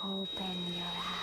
Open your eyes.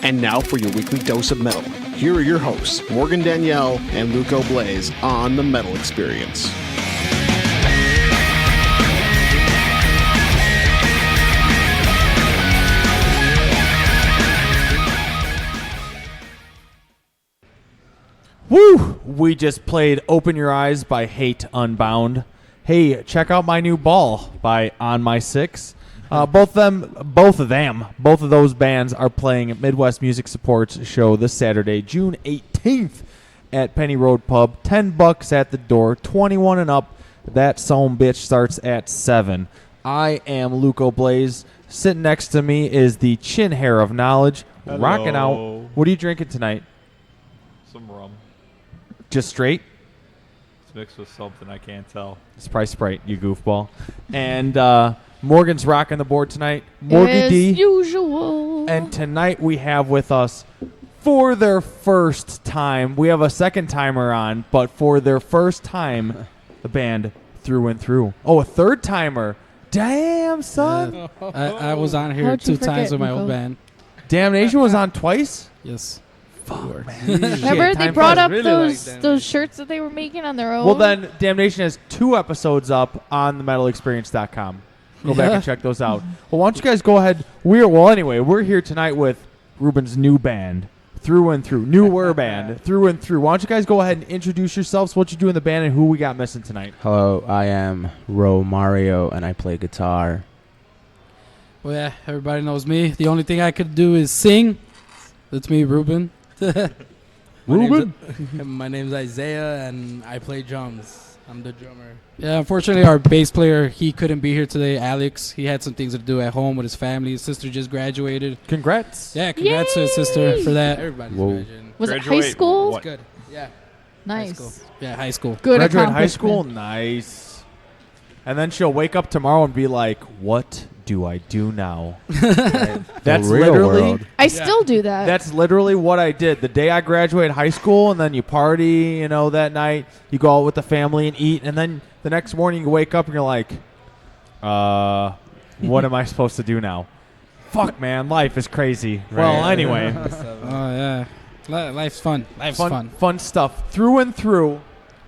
And now for your weekly dose of metal. Here are your hosts, Morgan Danielle and Luco Blaze on The Metal Experience. Woo! We just played Open Your Eyes by Hate Unbound. Hey, check out my new Ball by On My Six. Both of those bands are playing at Midwest Music Support's show this Saturday, June 18th at Penny Road Pub. $10 at the door, 21 and up. That son bitch starts at 7. I am Luco Blaze. Sitting next to me is the chin hair of knowledge, rocking out. What are you drinking tonight? Some rum. Just straight? It's mixed with something I can't tell. It's probably Sprite, you goofball. And Morgan's rocking the board tonight. Morgan D. As usual. And tonight we have with us, for their first time, we have a second timer on, but for their first time, the band Through and Through. Oh, a third timer. Damn, son. I was on here How'd you 2 times forget, with my Nico? old band. Damnation was on twice? Yes. Fuck, man. Remember Shit, they time brought flies. up really those like those shirts that they were making on their own? Well, then, Damnation has 2 episodes up on themetalexperience.com. Go back and check those out. Well, why don't you guys go ahead? We're here tonight with Ruben's new band, Through and Through. Newer band, Through and Through. Why don't you guys go ahead and introduce yourselves, what you do in the band, and who we got missing tonight? Hello, I am Romario, and I play guitar. Well, yeah, everybody knows me. The only thing I could do is sing. That's me, Ruben. My name's Isaiah, and I play drums. I'm the drummer. Yeah, unfortunately, our bass player, he couldn't be here today, Alex. He had some things to do at home with his family. His sister just graduated. Congrats. Yeah, congrats to his sister for that. Everybody's Whoa. graduating. Was it high Graduate school? what? Good. Yeah. Nice. school. Yeah, high school. Good Graduate high school? accomplishment. Nice. And then she'll wake up tomorrow and be like, what do I do now? That's The real literally... world. I still do that. That's literally what I did. The day I graduated high school, and then you party, that night. You go out with the family and eat, and then the next morning you wake up and you're like, what am I supposed to do now? Fuck, man, life is crazy. Well, anyway, Oh, yeah. Life's fun. Life's fun. fun stuff. Through and through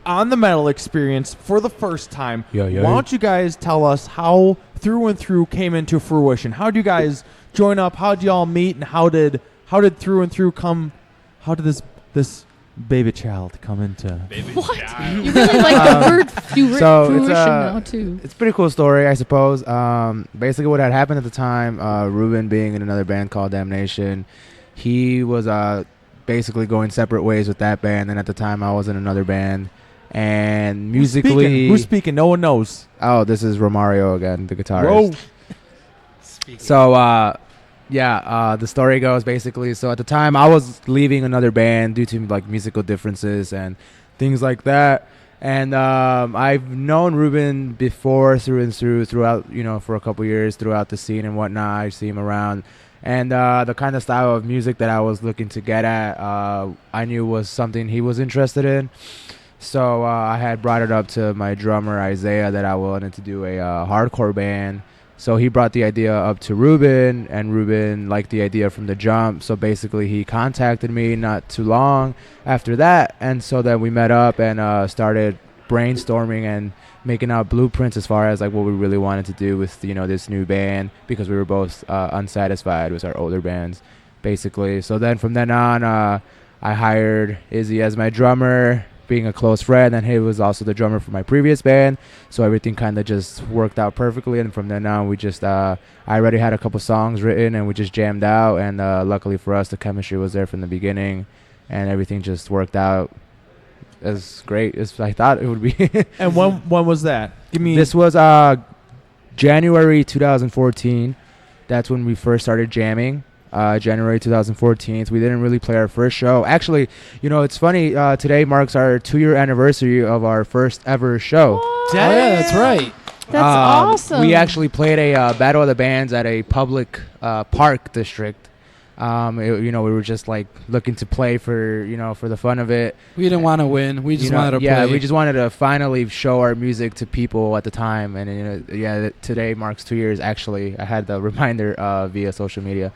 on the Metal Experience for the first time. Yeah, yeah. Why don't you guys tell us how Through and Through came into fruition? How did you guys join up? How did y'all meet? And how did Through and Through come? How did this baby child come into? What? You really like the word fruition now, too. It's a pretty cool story, I suppose. Basically, what had happened at the time, Ruben being in another band called Damnation, he was basically going separate ways with that band, and at the time, I was in another band. And musically, Who's speaking? No one knows. oh, this is Romario again, the guitarist. Whoa. So, the story goes basically. So at the time, I was leaving another band due to like musical differences and things like that. And I've known Ruben before throughout, for a couple years throughout the scene and whatnot. I see him around. And the kind of style of music that I was looking to get at, I knew was something he was interested in. So I had brought it up to my drummer, Isaiah, that I wanted to do a hardcore band. So he brought the idea up to Ruben, and Ruben liked the idea from the jump. So basically he contacted me not too long after that. And so then we met up and started brainstorming and making out blueprints as far as like what we really wanted to do with, this new band, because we were both unsatisfied with our older bands, basically. So then from then on, I hired Izzy as my drummer, being a close friend, and he was also the drummer for my previous band, so everything kind of just worked out perfectly. And from then on, we just I already had a couple songs written, and we just jammed out, and luckily for us, the chemistry was there from the beginning, and everything just worked out as great as I thought it would be. And when was that? Give me. This was January 2014. That's when we first started jamming. January 2014. We didn't really play our first show. Actually, it's funny. Today marks our 2-year anniversary of our first ever show. Oh, yeah, that's right. That's awesome. We actually played a Battle of the Bands at a public park district We were just like looking to play for the fun of it. We didn't want to win. We just wanted to play. We just wanted to finally show our music to people at the time. And today marks 2 years. Actually, I had the reminder via social media.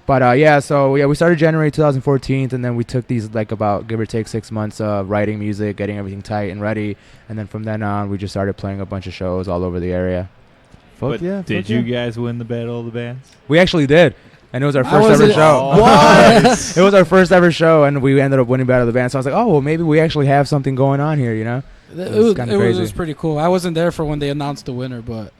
But we started January 2014, and then we took these like about give or take 6 months of writing music, getting everything tight and ready, and then from then on we just started playing a bunch of shows all over the area. Did you guys win the Battle of the Bands? We actually did. And it was our first ever show. What? It was our first ever show, and we ended up winning Battle of the Band. So I was like, oh, well, maybe we actually have something going on here, It was pretty cool. I wasn't there for when they announced the winner, but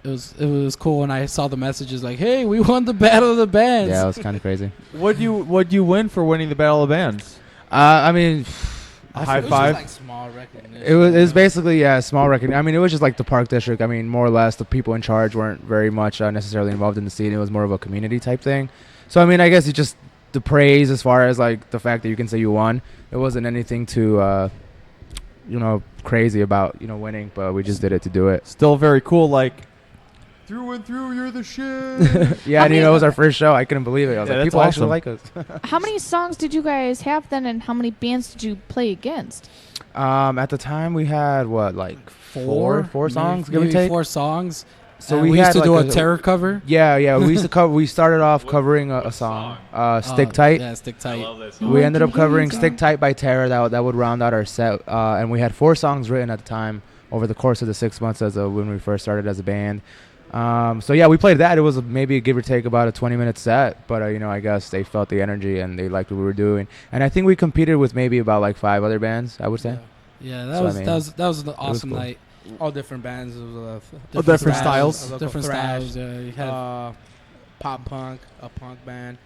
it was cool when I saw the messages like, hey, we won the Battle of the Bands. Yeah, it was kind of crazy. What'd you win for winning the Battle of the Bands? A high five. Like small recognition. It was basically small recognition. I mean, it was just like the park district. I mean, more or less, the people in charge weren't very much necessarily involved in the scene. It was more of a community type thing. So I mean, I guess it's just the praise as far as like the fact that you can say you won. It wasn't anything too, crazy about winning, but we just did it to do it. Still very cool. Like through and through, you're the shit. Yeah, and it was our first show. I couldn't believe it. I was like, people actually like us. How many songs did you guys have then, and how many bands did you play against? At the time, we had four songs, give or maybe take. 4 songs. So we used to do a terror cover. Yeah. We used to cover. We started off covering a song, "Stick Tight." Yeah, Stick Tight. I love that song. We ended up covering "Stick Tight" by Terror. That would round out our set. And we had 4 songs written at the time over the course of the 6 months when we first started as a band. We played that. It was maybe give or take about a 20-minute set, but I guess they felt the energy and they liked what we were doing. And I think we competed with maybe about like 5 other bands, I would say. Yeah, that was an awesome cool. night. All different bands. It was, different styles. Different thrash, styles. Yeah, you had pop punk, a punk band.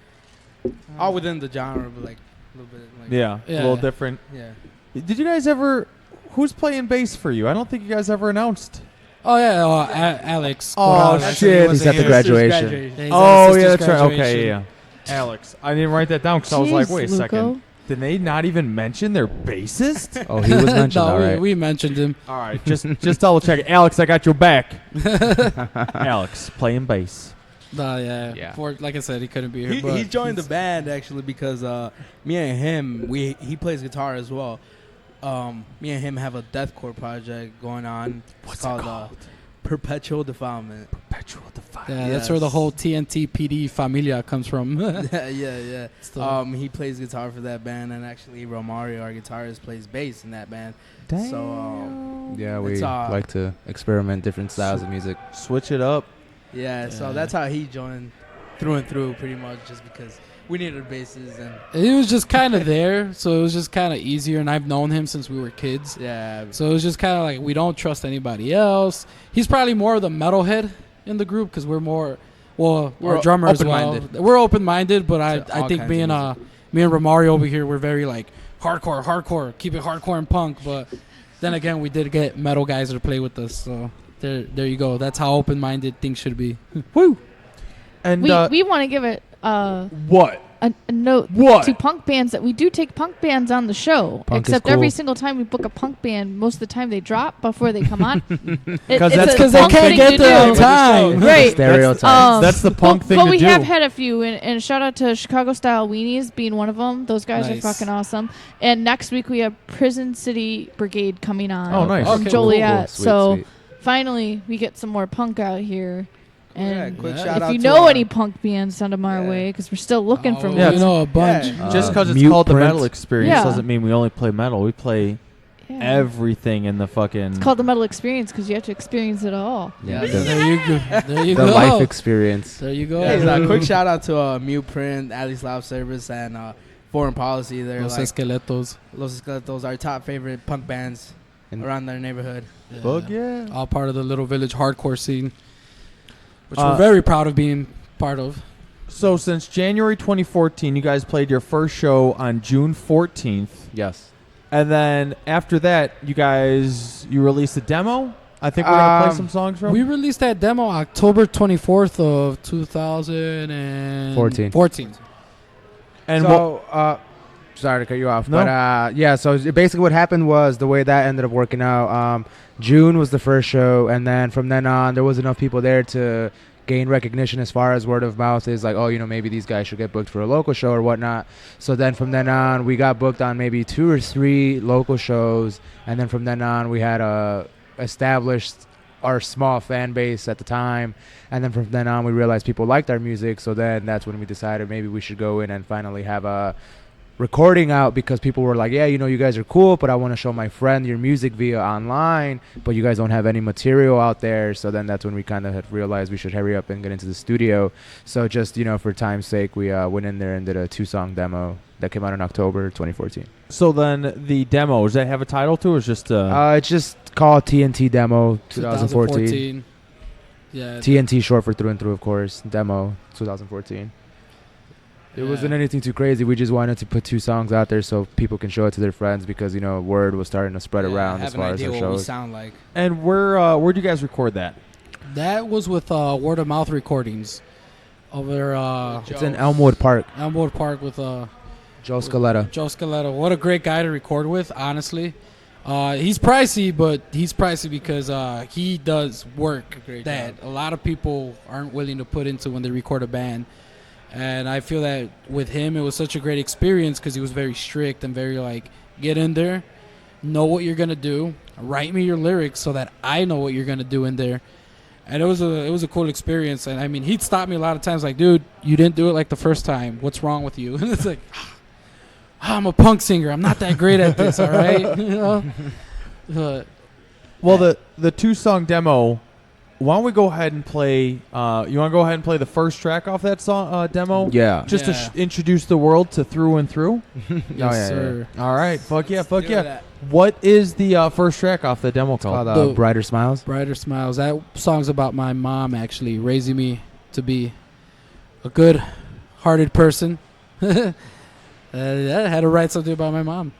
All within the genre, but like a little bit. Like, Yeah, a little different. Yeah. Did you guys ever? Who's playing bass for you? I don't think you guys ever announced. Oh yeah, Alex. Oh, Corrales. shit. He's at the graduation. Yeah, he's at Oh his yeah, sister's that's right. Okay, graduation. yeah. Alex, I didn't write that down because I was like, Jeez, wait a Luco. second. Did they not even mention their bassist? Oh, he was mentioned. No, all right. we mentioned him. All right, just double check. Alex, I got your back. Alex playing bass. Yeah. Like I said, he couldn't be here. He joined the band actually because me and him, he plays guitar as well. Me and him have a deathcore project going on. What's It's it called called? Perpetual Defilement. Perpetual Defiance. Yeah, that's where the whole TNT PD Familia comes from. yeah. So- He plays guitar for that band, and actually Romario, our guitarist, plays bass in that band. Damn. So Yeah, we It's, like to experiment different styles of music. Switch it up. so that's how he joined through and through, pretty much, just because we needed basses and He was just kind of there, so it was just kind of easier. And I've known him since we were kids. yeah. So it was just kind of like we don't trust anybody else. He's probably more of the metalhead in the group because we're more, we're a drummer as well. open-minded. We're open-minded, but To I all think kinds me of and Romario over here, we're very like hardcore, keep it hardcore and punk. But then again, we did get metal guys to play with us. So there you go. That's how open-minded things should be. Woo. And We want to give it what? a note What? to punk bands that we do take punk bands on the show. Punk is except every cool. single time we book a punk band, most of the time they drop before they come on. Because that's Because they can't get there on time. Right. Stereotypes. That's the punk thing but to we do. have had a few, and shout out to Chicago Style Weenies being one of them. Those guys Nice. are fucking awesome. And next week we have Prison City Brigade coming on. Oh, nice. From Okay, Joliet. Sweet, so sweet. finally we get some more punk out here. And quick Yeah. shout if out you to know our- any punk bands, send them our Yeah. way because we're still looking for Yeah, one. you know a bunch. Yeah. Just because it's Mute called the Print. Metal Experience Yeah. doesn't mean we only play metal. We play Yeah. everything in the fucking. It's called the Metal Experience because you have to experience it all. Yeah, There you go. There you the go. life experience. There you go. Yeah, so a quick shout out to Mute Print, Ali's Live Service, and Foreign Policy. They're Los like Esqueletos. Los Esqueletos, our top favorite punk bands And- around their neighborhood. Bug, yeah. All part of the Little Village hardcore scene, which Uh, we're very proud of being part of. So since January 2014, you guys played your first show on June 14th, Yes. and then after that, you released a demo. I think we're gonna play some songs from. We released that demo October 24th of 2014. and Sorry to cut you off, No. but so basically what happened was the way that ended up working out. June was the first show, and then from then on, there was enough people there to gain recognition as far as word of mouth is like, oh, maybe these guys should get booked for a local show or whatnot. So then from then on, we got booked on maybe 2 or 3 local shows, and then from then on, we had established our small fan base at the time, and then from then on, we realized people liked our music. So then that's when we decided maybe we should go in and finally have a recording out, because people were like, yeah, you guys are cool, but I want to show my friend your music via online, but you guys don't have any material out there. So then that's when we kind of had realized we should hurry up and get into the studio. So just for time's sake, we went in there and did a 2-song demo that came out in October 2014. So then the demo, does that have a title to it, or is just it's just called TNT Demo 2014. Yeah, TNT short for Through and Through, of course. Demo 2014. It wasn't anything too crazy. We just wanted to put 2 songs out there so people can show it to their friends, because word was starting to spread around as far as our what we shows. sound like. And where'd you guys record that? that was with word of mouth recordings over It's in Elmwood Park. Elmwood Park with Joe Scaletta. Joe Scaletta. What a great guy to record with, honestly. He's pricey, but he's pricey because he does work that a lot of people aren't willing to put into when they record a band. And I feel that with him, it was such a great experience because he was very strict and very like, get in there, know what you're going to do, write me your lyrics so that I know what you're going to do in there. And it was a cool experience. And I mean, he'd stop me a lot of times like, dude, you didn't do it like the first time. What's wrong with you? And it's like, I'm a punk singer. I'm not that great at this, all right? Well, the 2-song demo, why don't we go ahead and play, you want to go ahead and play the first track off that song demo? Yeah. Just to introduce the world to Through and Through? Yes, sir. All right. Fuck yeah. What is the first track off the demo called? Called Brighter Smiles. Brighter Smiles. That song's about my mom, actually, raising me to be a good-hearted person. I had to write something about my mom.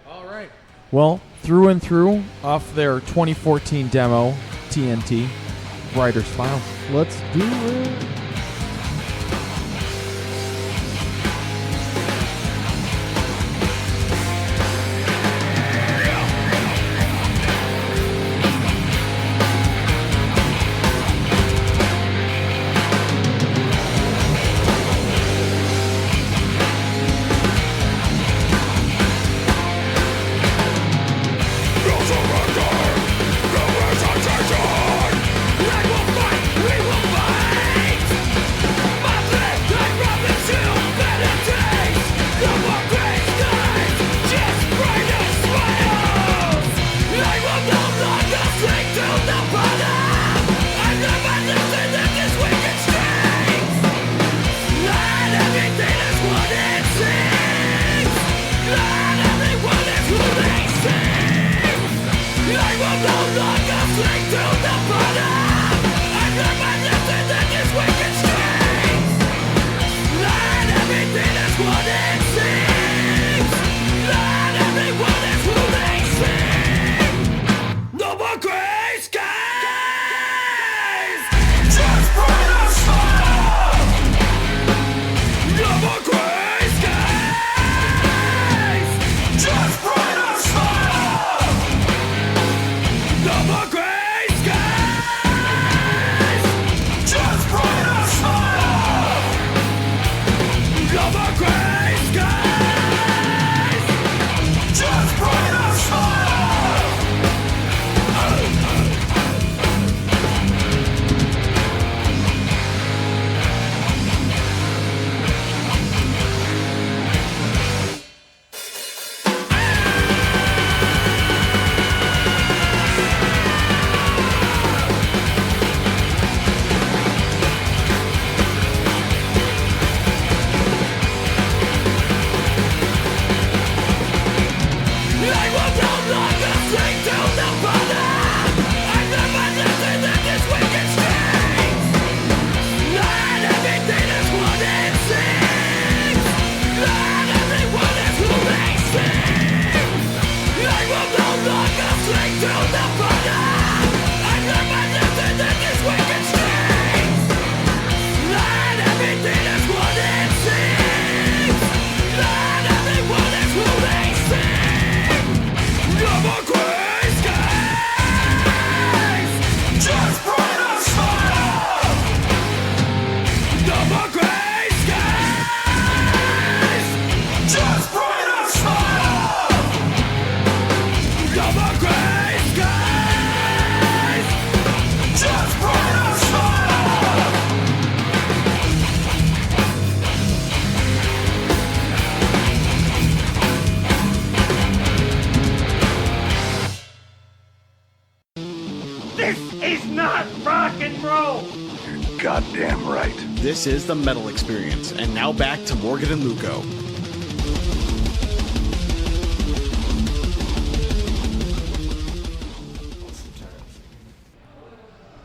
All right. Well, Through and Through off their 2014 demo, TNT, Brighter Smiles. Let's do it. We will fight! goddamn right. This is the Metal Experience, and now back to Morgan and Luco.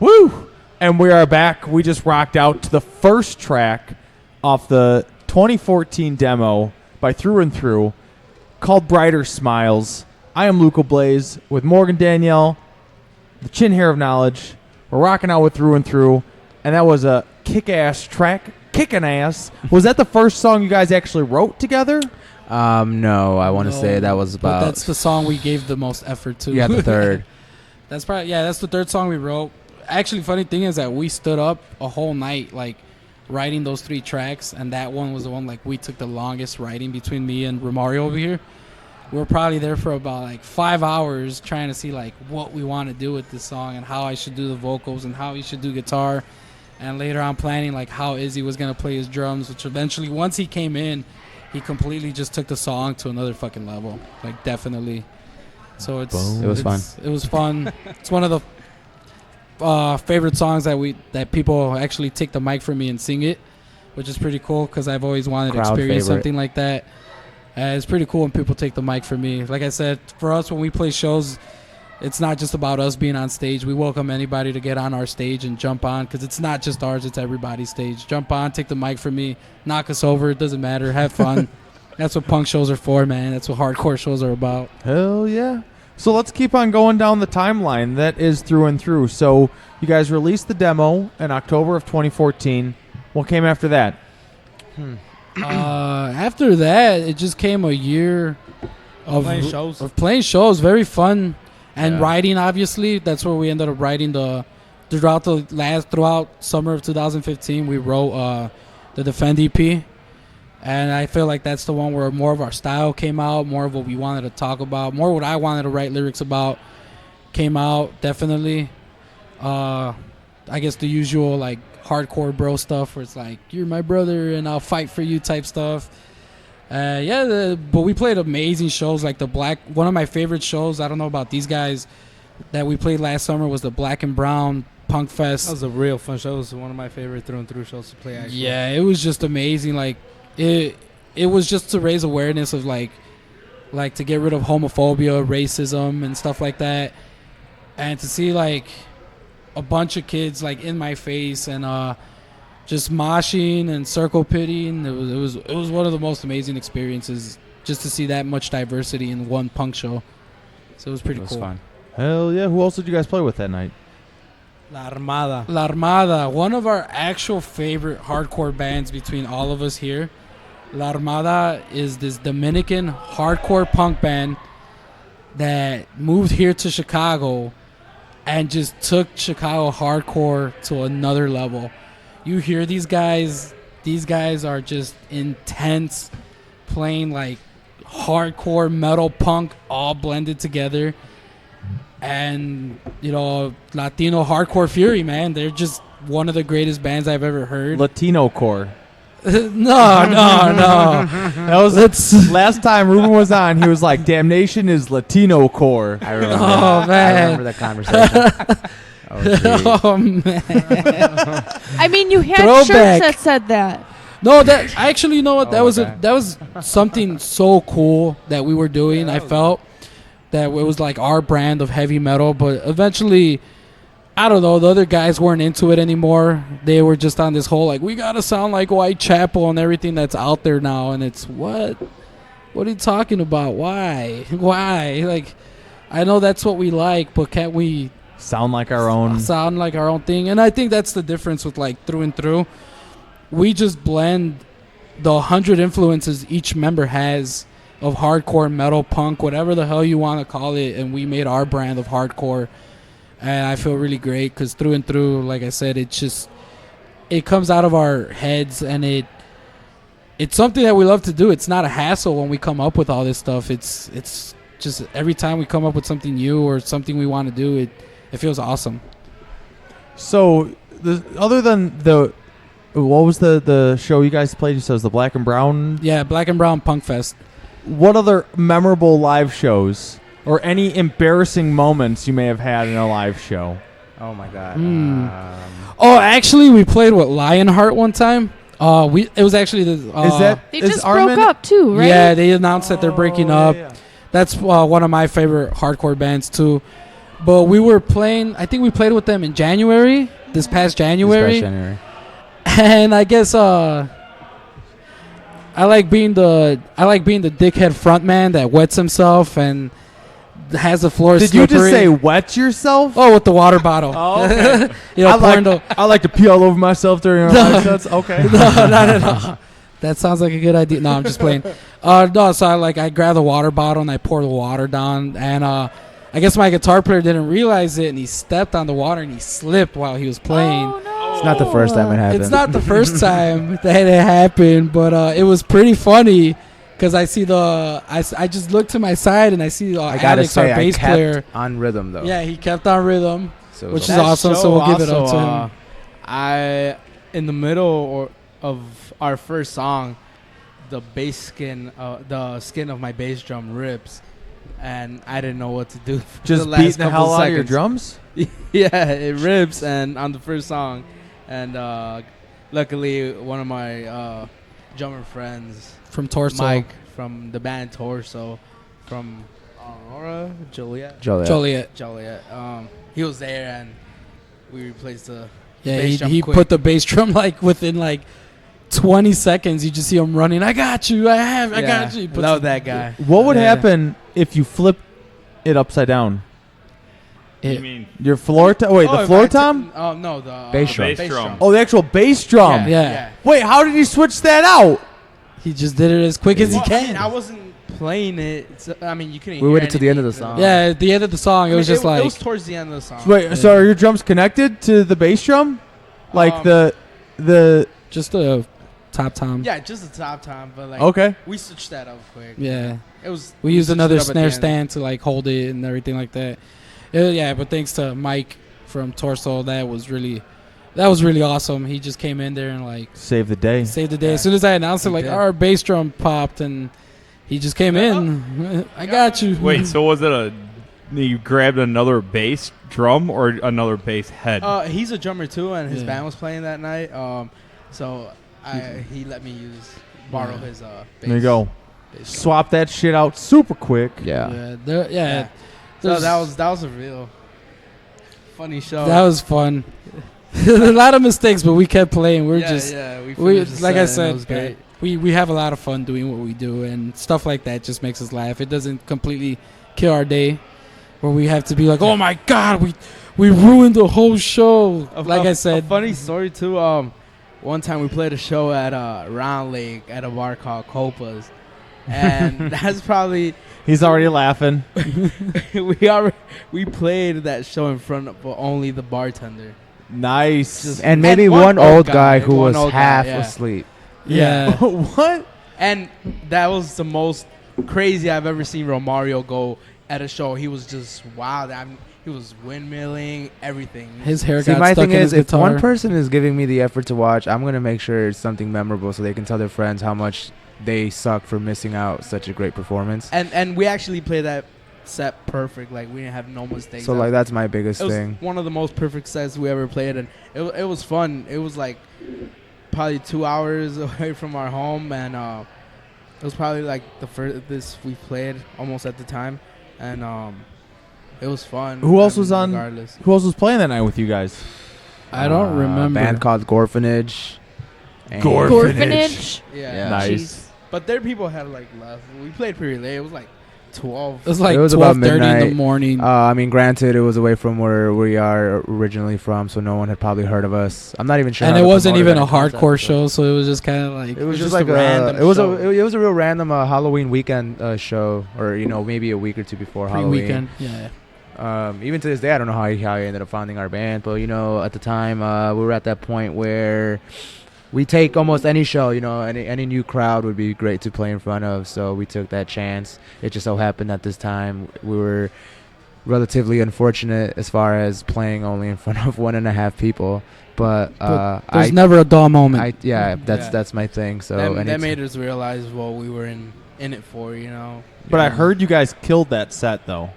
Woo! And we are back. We just rocked out to the first track off the 2014 demo by Through and Through called Brighter Smiles. I am Luco Blaze with Morgan Danielle, the chin hair of knowledge. We're rocking out with Through and Through, and that was a kick-ass track. Kicking ass. Was that the first song you guys actually wrote together? No, I want to say that was But about. that's the song we gave the most effort to. Yeah, the third. That's the third song we wrote. Actually, funny thing is that we stood up a whole night, like, writing those 3 tracks, and that one was the one, like, we took the longest writing between me and Romario over here. We were probably there for about, like, 5 hours trying to see, like, what we want to do with this song and how I should do the vocals and how he should do guitar. And later on planning, like, how Izzy was going to play his drums, which eventually, once he came in, he completely just took the song to another fucking level. Like, definitely. So It was fun. It was fun. It's one of the favorite songs that people actually take the mic from me and sing it, which is pretty cool because I've always wanted to Crowd experience favorite. something like that. It's pretty cool when people take the mic from me. Like I said, for us when we play shows, it's not just about us being on stage. We welcome anybody to get on our stage and jump on because it's not just ours, it's everybody's stage. Jump on, take the mic from me, knock us over, it doesn't matter, have fun. That's what punk shows are for, man. That's what hardcore shows are about. Hell yeah. So let's keep on going down the timeline. That is Through and Through. So you guys released the demo in October of 2014. What came after that? After that, it just came a year of playing shows. Very fun. And writing, obviously. That's where we ended up writing throughout summer of 2015. We wrote the Defend EP. And I feel like that's the one where more of our style came out, more of what we wanted to talk about, more what I wanted to write lyrics about came out, definitely. I guess the usual, like, hardcore bro stuff where it's like, you're my brother and I'll fight for you type stuff. But we played amazing shows, like one of my favorite shows, I don't know about these guys, that we played last summer was the Black and Brown Punk Fest. That was a real fun show. It was one of my favorite Through and Through shows to play, actually. Yeah, it was just amazing. Like, it was just to raise awareness of, like to get rid of homophobia, racism, and stuff like that. And to see, like, a bunch of kids, like, in my face and just moshing and circle pitting. It was one of the most amazing experiences just to see that much diversity in one punk show. So it was pretty cool. It was fun. Hell yeah. Who else did you guys play with that night? La Armada. La Armada, one of our actual favorite hardcore bands between all of us here. La Armada is this Dominican hardcore punk band that moved here to Chicago and just took Chicago hardcore to another level. You hear these guys are just intense, playing like hardcore metal punk all blended together. And, you know, Latino hardcore fury, man. They're just one of the greatest bands I've ever heard. Latino Core. No. That was last time Ruben was on. He was like, "Damnation is Latino Core." I remember. Oh, man. I remember that conversation. Oh, man. I mean, you had Throwback. shirts that said that. No, that actually, you know what? That Oh, was okay. that was something so cool that we were doing. I felt that it was like our brand of heavy metal, but eventually, I don't know, the other guys weren't into it anymore. They were just on this whole, like, we gotta sound like Whitechapel and everything that's out there now. And it's, what are you talking about? Why? Like, I know that's what we like, but can't we Sound like our own. sound like our own thing? And I think that's the difference with, like, Through and Through. We just blend the 100 influences each member has of hardcore, metal, punk, whatever the hell you want to call it, and we made our brand of hardcore. And I feel really great because Through and Through, like I said, it comes out of our heads, and it's something that we love to do. It's not a hassle when we come up with all this stuff. It's just every time we come up with something new or something we want to do, it feels awesome. So, other than what was the show you guys played? You said it was the Black and Brown. Yeah, Black and Brown Punk Fest. What other memorable live shows or any embarrassing moments you may have had in a live show? Oh my god. Oh, actually, we played with Lionheart one time. It was actually the. They just broke up too, right? Yeah, they announced that they're breaking up. Yeah. That's one of my favorite hardcore bands too. But we were playing. I think we played with them in January. This past January. And I guess I like being the dickhead frontman that wets himself and has the floor slippery. Did you just say wet yourself? Oh, with the water bottle. Oh, okay. I like to pee all over myself during our live sets. Okay. No, not at all. That sounds like a good idea. No, I'm just playing. No, so I grab the water bottle and I pour the water down, and I guess my guitar player didn't realize it, and he stepped on the water and he slipped while he was playing. Oh, no. It's not the first time it happened. It's not the first time that it happened, but it was pretty funny because I see I just look to my side and I see Alex, our bass player, on rhythm though. Yeah, he kept on rhythm, so which is awesome. So we'll give it up to him. In the middle of our first song, the skin of my bass drum rips, and I didn't know what to do. Just beating the hell out of your drums? Yeah, it rips, and on the first song, and luckily one of my drummer friends from Torso, Mike from the band Torso, from Aurora, Joliet. He was there, and we replaced the. Yeah, he put the bass drum within 20 seconds. You just see him running. I got you. I got you. Love that guy. What would happen if you flip it upside down? You mean your floor tom? Wait, the floor tom? Oh no, the bass drum. Oh, the actual bass drum. Yeah. Wait, how did you switch that out? He just did it as quick as he can. I wasn't playing it. You couldn't. We waited to the end of the song. Yeah, at the end of the song, it was just it was towards the end of the song. Wait, so are your drums connected to the bass drum? Like the just the top tom. Yeah, just the top tom, but okay. We switched that up quick. Yeah, it was. We used another snare stand to hold it and everything like that. Yeah, but thanks to Mike from Torso, that was really awesome. He just came in there and saved the day. Yeah. As soon as I announced it, our bass drum popped and he just came in. I got you. Wait, so was it you grabbed another bass drum or another bass head? He's a drummer too, and his band was playing that night. So he let me borrow his bass. There you go. Swap that shit out super quick. Yeah. So that was a real funny show. That was fun. A lot of mistakes, but we kept playing. We like I said, it was great. We have a lot of fun doing what we do, and stuff like that just makes us laugh. It doesn't completely kill our day, where we have to be like, oh my god, we ruined the whole show. I said, a funny story too. One time we played a show at Round Lake at a bar called Copa's, and that's probably. He's already laughing. we played that show in front of only the bartender. Nice. And maybe one old guy who was half asleep. Yeah. What? And that was the most crazy I've ever seen Romario go at a show. He was just wild. He was windmilling, everything. His hair See, got my stuck thing in is, his if guitar. one person is giving me the effort to watch, I'm going to make sure it's something memorable so they can tell their friends how much they suck for missing out such a great performance. And we actually played that set perfect. We didn't have no mistakes. So that's my biggest thing. One of the most perfect sets we ever played, and it was fun. It was probably 2 hours away from our home, and it was probably the first we played almost at the time, and it was fun. Who else was on? Regardless. Who else was playing that night with you guys? I don't remember. A band called Gorfinage. Gorfinage. Yeah. Nice. But their people had left. We played pretty late. It was 12. It was It was 12:30 in the morning. Granted, it was away from where we are originally from, so no one had probably heard of us. I'm not even sure. And how it to wasn't promote even that a concept, hardcore so. show, so it was just kind of It was just a random show. It was a real random Halloween weekend show, or maybe a week or two before Halloween. Pre-weekend, yeah. Even to this day, I don't know how he ended up founding our band, but at the time we were at that point where we take almost any show, any new crowd would be great to play in front of. So we took that chance. It just so happened that this time we relatively unfortunate as far as playing only in front of 1.5 people. But there's never a dull moment. That's my thing. So that made us realize what we were in it for, you know. But I heard you guys killed that set, though.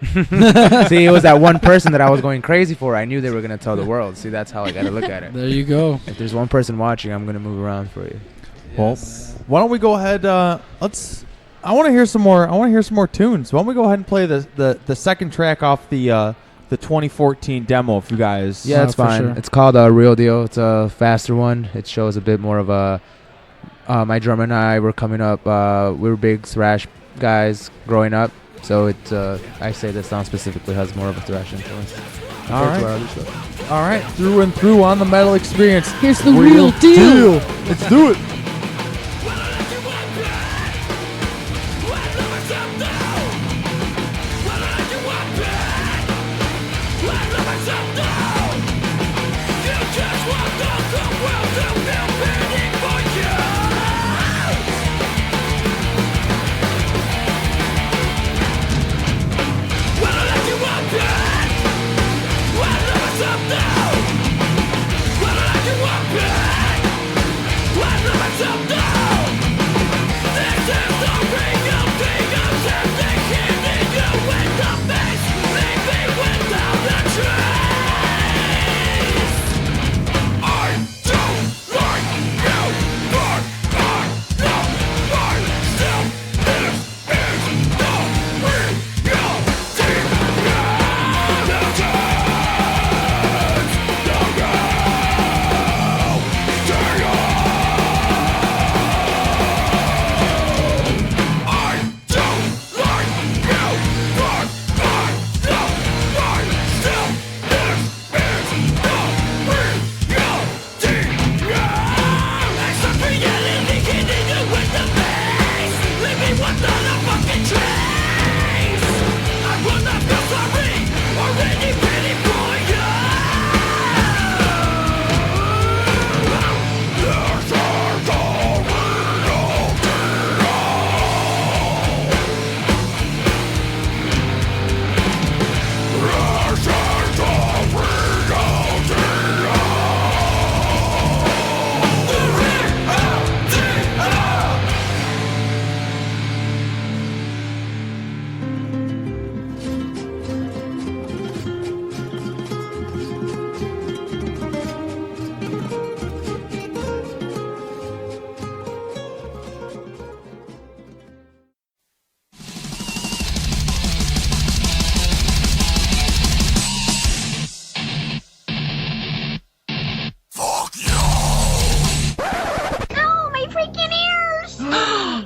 See, it was that one person that I was going crazy for. I knew they were going to tell the world. See, that's how I got to look at it. There you go. If there's one person watching, I'm going to move around for you. Well, why don't we go ahead? I want to hear some more. I want to hear some more tunes. Why don't we go ahead and play the second track off the 2014 demo, if you guys. Yeah, it's fine. Sure. It's called Real Deal. It's a faster one. It shows a bit more of a. My drummer and I were coming up. We were big thrash guys growing up, so I say this song specifically has more of a thrash influence. All right, through and through on the Metal Experience. Here's the real deal. Let's do it.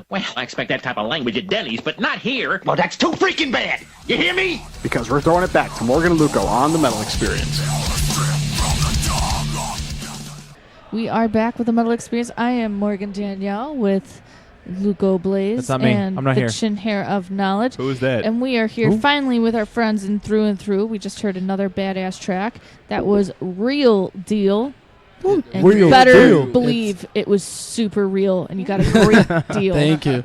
Well, I expect that type of language at Denny's, but not here. Well, that's too freaking bad. You hear me? Because we're throwing it back to Morgan and Luco on the Metal Experience. We are back with the Metal Experience. I am Morgan Danielle with Luco Blaze. That's not me. And I'm not here. Fiction Hair of Knowledge. Who's that? And we are here finally with our friends in Through and Through. We just heard another badass track. That was Real Deal. And Real you better deal. believe it was super real, and you got a great deal. Thank you.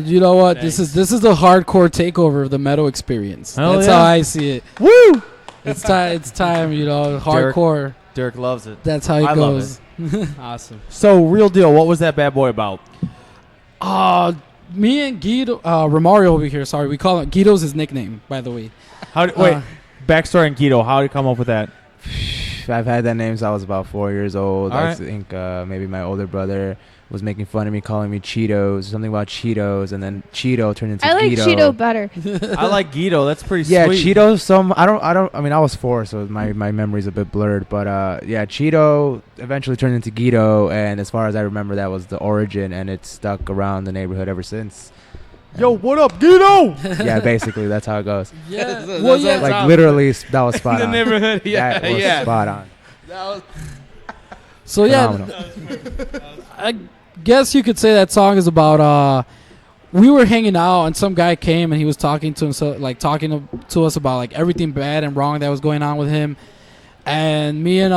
You know what? Thanks. This is the hardcore takeover of the Metal Experience. Hell That's yeah. how I see it. Woo! It's time. You know, hardcore. Derek loves it. That's how it I goes. Awesome. So, Real Deal, what was that bad boy about? Me and Guido, Romario over here. Sorry, we call him Guido's his nickname, by the way. Wait, backstory on Guido. How did you come up with that? I've had that name since I was about 4 years old. All I right. think maybe my older brother was making fun of me, calling me Cheetos, something about Cheetos, and then Cheeto turned into I like Guido. Cheeto better. I like Guido. That's pretty Yeah, sweet. Cheeto. I mean, I was 4, so my memory's a bit blurred. But yeah, Cheeto eventually turned into Guido, and as far as I remember, that was the origin, and it's stuck around the neighborhood ever since. Yo, what up, Guido? Yeah, basically that's how it goes. Yeah. Well, yeah. Like literally, that was spot the on. neighborhood. Yeah, That was yeah. spot on. So yeah, I guess you could say that song is about we were hanging out and some guy came and he was talking to himself, like talking to us about like everything bad and wrong that was going on with him. And me and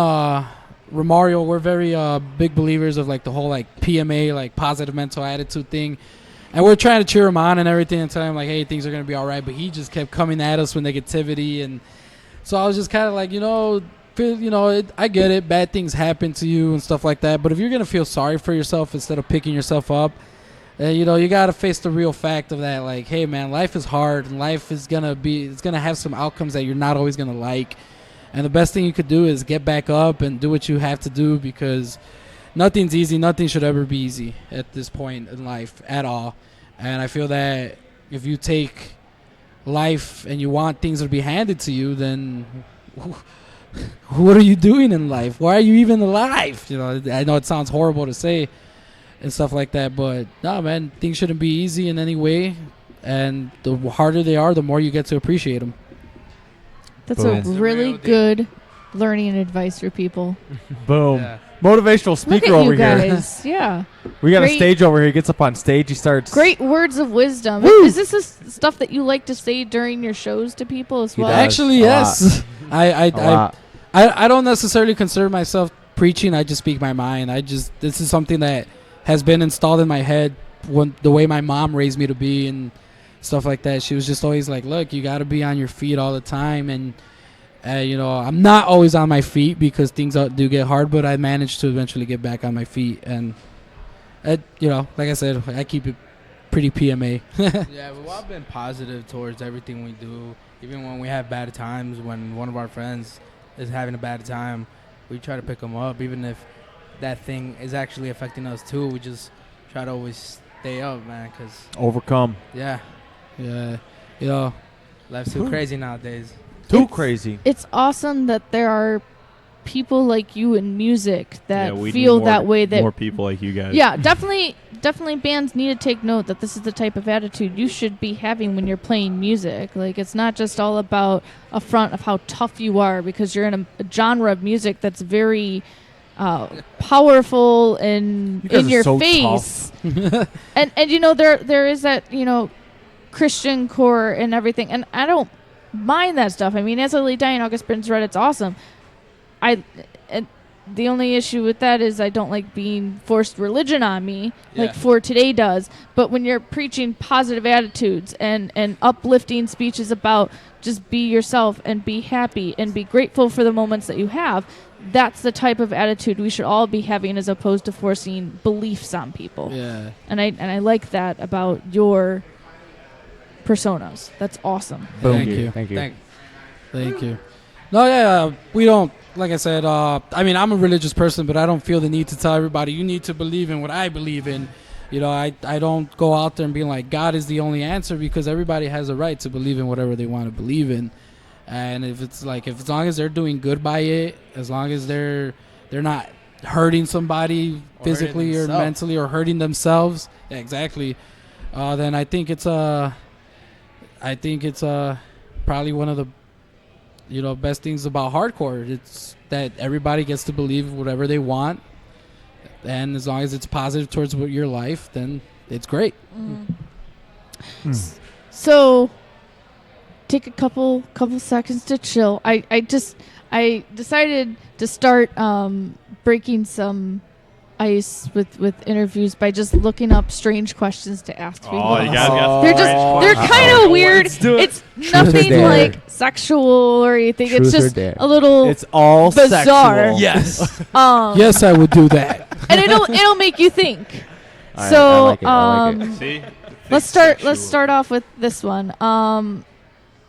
Romario, we're very big believers of like the whole like PMA, like positive mental attitude thing. And we're trying to cheer him on and everything and tell him, like, hey, things are going to be all right. But he just kept coming at us with negativity. And so I was just kind of like, I get it. Bad things happen to you and stuff like that. But if you're going to feel sorry for yourself instead of picking yourself up, you got to face the real fact of that. Like, hey, man, life is hard. And life is going to have some outcomes that you're not always going to like. And the best thing you could do is get back up and do what you have to do, because nothing's easy. Nothing should ever be easy at this point in life at all. And I feel that if you take life and you want things to be handed to you, then what are you doing in life? Why are you even alive? I know it sounds horrible to say and stuff like that, but no, man, things shouldn't be easy in any way. And the harder they are, the more you get to appreciate them. That's Boom. a really good learning advice for people. Boom. Yeah. Motivational Look speaker at over you here. guys. Yeah. We got a Great. stage over here. He gets up on stage. He starts. Great words of wisdom. Woo! Is this stuff that you like to say during your shows to people as He well? does. Actually, a yes. A lot. I don't necessarily consider myself preaching. I just speak my mind. This is something that has been installed in my head the way my mom raised me to be and stuff like that. She was just always like, look, you got to be on your feet all the time. And, I'm not always on my feet because things do get hard, but I managed to eventually get back on my feet. And, like I said, I keep it pretty PMA. Yeah, we've all been positive towards everything we do. Even when we have bad times, when one of our friends is having a bad time, we try to pick them up. Even if that thing is actually affecting us too, we just try to always stay up, man, because, Overcome. yeah, Yeah. life's too crazy nowadays. Too crazy. It's awesome that there are people like you in music that we feel need more, that way. That more people like you guys. yeah, definitely bands need to take note that this is the type of attitude you should be having when you're playing music. Like, it's not just all about a front of how tough you are, because you're in a genre of music that's very powerful and You guys in are your so face. and there is that Christian core and everything, and I don't mind that stuff. I mean, as a Lay Dying August Burns Red, it's awesome. The only issue with that is I don't like being forced religion on me, like For Today does. But when you're preaching positive attitudes and uplifting speeches about just be yourself and be happy and be grateful for the moments that you have, that's the type of attitude we should all be having, as opposed to forcing beliefs on people. Yeah. And I like that about your personas. That's awesome. Boom. Thank you. Thank you. Thank you. No, yeah, we don't. Like I said, I'm a religious person, but I don't feel the need to tell everybody you need to believe in what I believe in. I don't go out there and be like, God is the only answer, because everybody has a right to believe in whatever they want to believe in. And if as long as they're doing good by it, as long as they're not hurting somebody physically or mentally or hurting themselves, exactly, then I think it's probably one of the best things about hardcore. It's that everybody gets to believe whatever they want, and as long as it's positive towards your life, then it's great. So take a couple seconds to chill. I decided to start breaking some ice with interviews by just looking up strange questions to ask people. Oh, you guys got They're kind of weird. It's nothing dare. like sexual or anything. Truth it's or just dare. a little It's all bizarre. sexual. Yes. Yes, I would do that. And it'll make you think. I So like it. I like it. See? let's start off with this one. On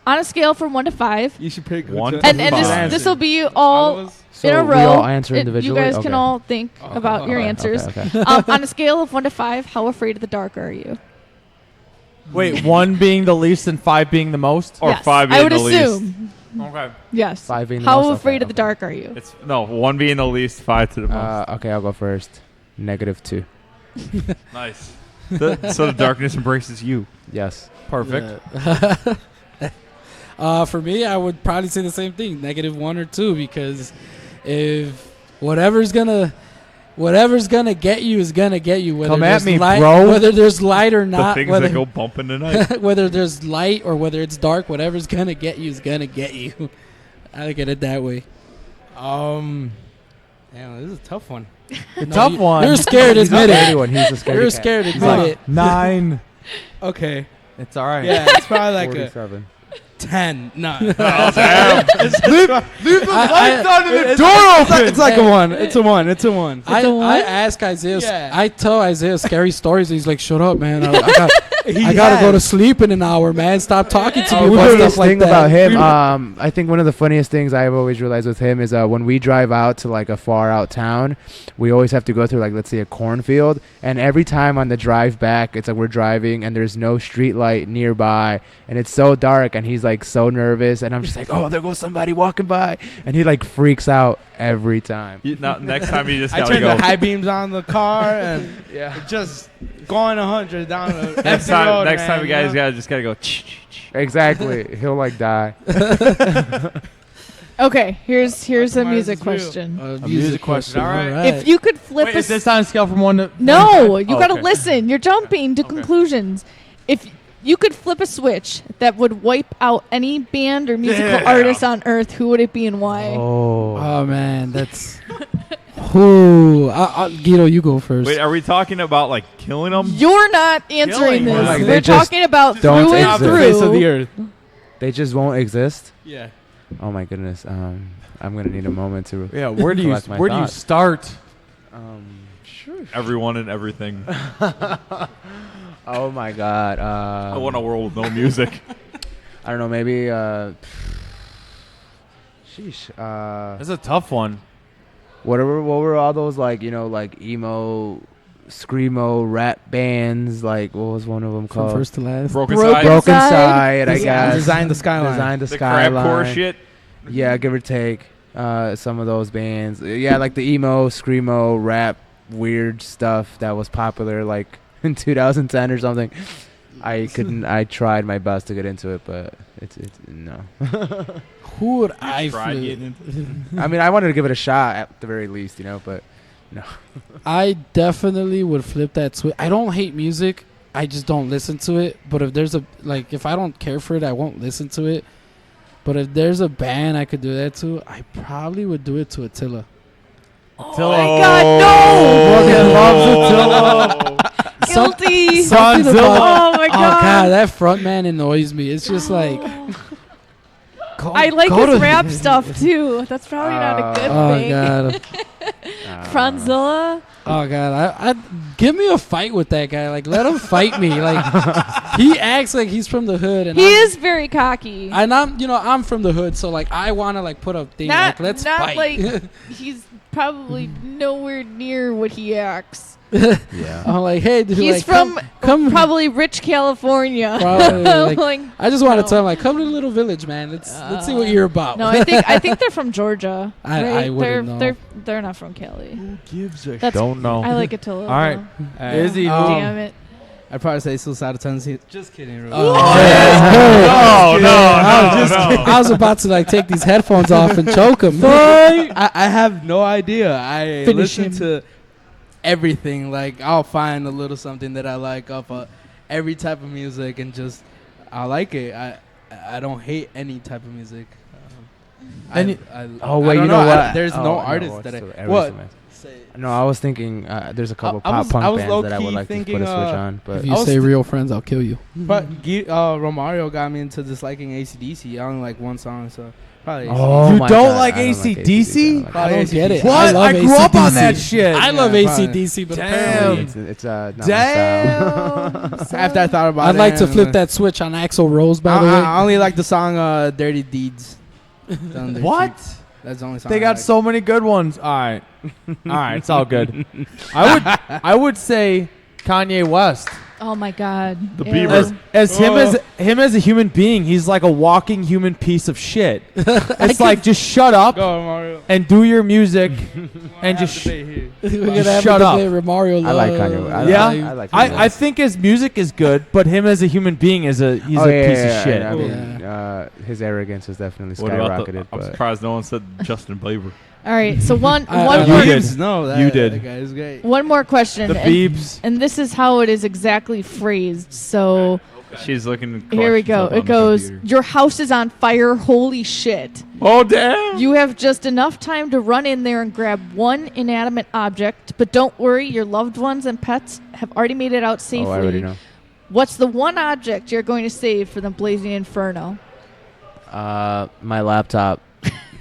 a scale from 1 to 5, You should pick One which- to and five. this will be all So in a we row. all answer You individually? guys can Okay. all think about your answers. Okay. On a scale of 1 to 5, how afraid of the dark are you? Wait, 1 being the least and 5 being the most? Or Yes, 5 I being would the least. assume. Okay. Yes. 5 being the How most? afraid Okay, of the okay. dark are you? It's 1 being the least, 5 to the most. Okay, I'll go first. -2. Nice. So the darkness embraces you. Yes. Perfect. For me, I would probably say the same thing, -1 or 2, because if whatever's gonna get you is gonna get you. Whether Come at there's me, light, bro. Whether there's light or The not, things whether that go bumping tonight. whether there's light or whether it's dark, whatever's gonna get you is gonna get you. I look at it that way. Damn, this is a tough one. The tough one. You're scared, He's admit not it. anyone. He's a scared You're cat. scared, He's admit like, it. 9. Okay. It's all right. Yeah, it's probably like a 47. 10. No. Oh, damn. Leave the lights on and the It's door open. It's like a 1. It's a 1. It's a 1. I ask Isaiah. Yeah. I tell Isaiah scary stories. And he's like, "Shut up, man! I gotta go to sleep in an hour, man. Stop talking to me about Funniest stuff like thing that." about him, I think one of the funniest things I've always realized with him is when we drive out to like a far out town, we always have to go through like, let's say, a cornfield, and every time on the drive back, it's like we're driving and there's no street light nearby, and it's so dark, and he's like so nervous, and I'm just like, oh, there goes somebody walking by, and he like freaks out every time. Next time you just I gotta turn go. the high beams on the car and Yeah, just going 100 down the Next empty time, road, next man, time you guys know? gotta go. exactly. He'll like die. Okay, here's a Mine music is real. question. A music question. All right. If you could flip Wait, a is this on a scale from 1 to? No, you Oh, gotta okay. listen. You're jumping to conclusions. If you could flip a switch that would wipe out any band or musical artist on earth, who would it be and why? Oh man, that's. Ooh, Guido, you go first. Wait, are we talking about like killing them? You're not answering Killing this. them. Like, We're they just talking about don't through and exist. through. Face of the earth. They just won't exist. Yeah. Oh my goodness. I'm gonna need a moment to. Yeah. Where do you collect my where do you thoughts. start? Everyone and everything. Oh my God. I want a world with no music. I don't know. Maybe. Sheesh. That's a tough one. What were all those like like emo, screamo rap bands? Like what was one of them From called? first to last. Broken Broken Side. Broken Side. Side, I Design- guess. Design the Skyline. Design the The Skyline. crapcore shit. Yeah, give or take. Some of those bands. Yeah, like the emo, screamo, rap, weird stuff that was popular like in 2010 or something. I couldn't. I tried my best to get into it, but it's no. Who would I Tried flip? getting into I mean, I wanted to give it a shot at the very least, but no. I definitely would flip that switch. I don't hate music. I just don't listen to it. But if there's if I don't care for it, I won't listen to it. But if there's a band I could do that to, I probably would do it to Attila. Oh my God, Morgan loves Attila. no! Guilty. Something Godzilla. about- Oh my Oh God, God. that front man annoys me. It's just like, I like his rap stuff too. That's probably not a good oh thing. God, Franzilla. oh God. I give me a fight with that guy. Like, let him fight me. Like, he acts like he's from the hood, and He I'm, is very cocky. and I'm from the hood, so like I want to like put a thing. Not, like, let's not fight. like he's probably nowhere near what he acts. Yeah. I'm like, hey, dude, He's like, from come probably rich California. Probably, like, I just want to no. tell him like, come to the little village, man. Let's see what you're about. No, I think they're from Georgia. I right? wouldn't know. They're not from Cali. Gives a That's- don't know. I like Attila. All right. though. Izzy, Damn it. I'd probably say Suicidal Tendencies. Just kidding. Ruben. No, I was about to like take these headphones off and choke him. I have no idea. I Finish listen him. to everything. Like I'll find a little something that I like off of every type of music, and just I like it. I don't hate any type of music. And Oh wait, I don't you know what? There's Oh, no artist what's that I the- what. everything. No, I was thinking there's a couple I pop was- punk I was bands that I would low-key like to put a thinking, switch on, but If you I was say th- real friends, I'll kill you. But Romario got me into disliking AC/DC. I only like one song, so probably. Oh You my don't God, like I don't AC/DC? like I don't get it. What? I, love I grew up on AC/DC. that shit. I love Yeah, AC/DC, but Damn. apparently It's not my Damn. After I thought about I'd it, like to and, flip that switch on Axl Rose. By the way, I only like the song "Dirty Deeds." Done Their What? Cheeks. That's the only song. They I got like. so many good ones. All right. All right, it's all good. I would say Kanye West. Oh my God. The Ew. Bieber. As him as a human being, he's like a walking human piece of shit. It's like just shut up Go Mario. and do your music and just here. we're gonna have shut a up. debate with Mario. I like Kanye. Yeah? I like Kanye I think his music is good, but him as a human being he's a piece of shit. I mean, his arrogance has definitely What about skyrocketed. I'm but surprised no one said Justin Bieber. All right. So one I more did. No, that, You did. That guy is great. one more question. The and, Biebs. and this is how it is exactly phrased. So She's looking. here we go. It goes, your house is on fire. Holy shit. Oh damn! You have just enough time to run in there and grab one inanimate object, but don't worry, your loved ones and pets have already made it out safely. I already know. What's the one object you're going to save for the Blazing Inferno? My laptop.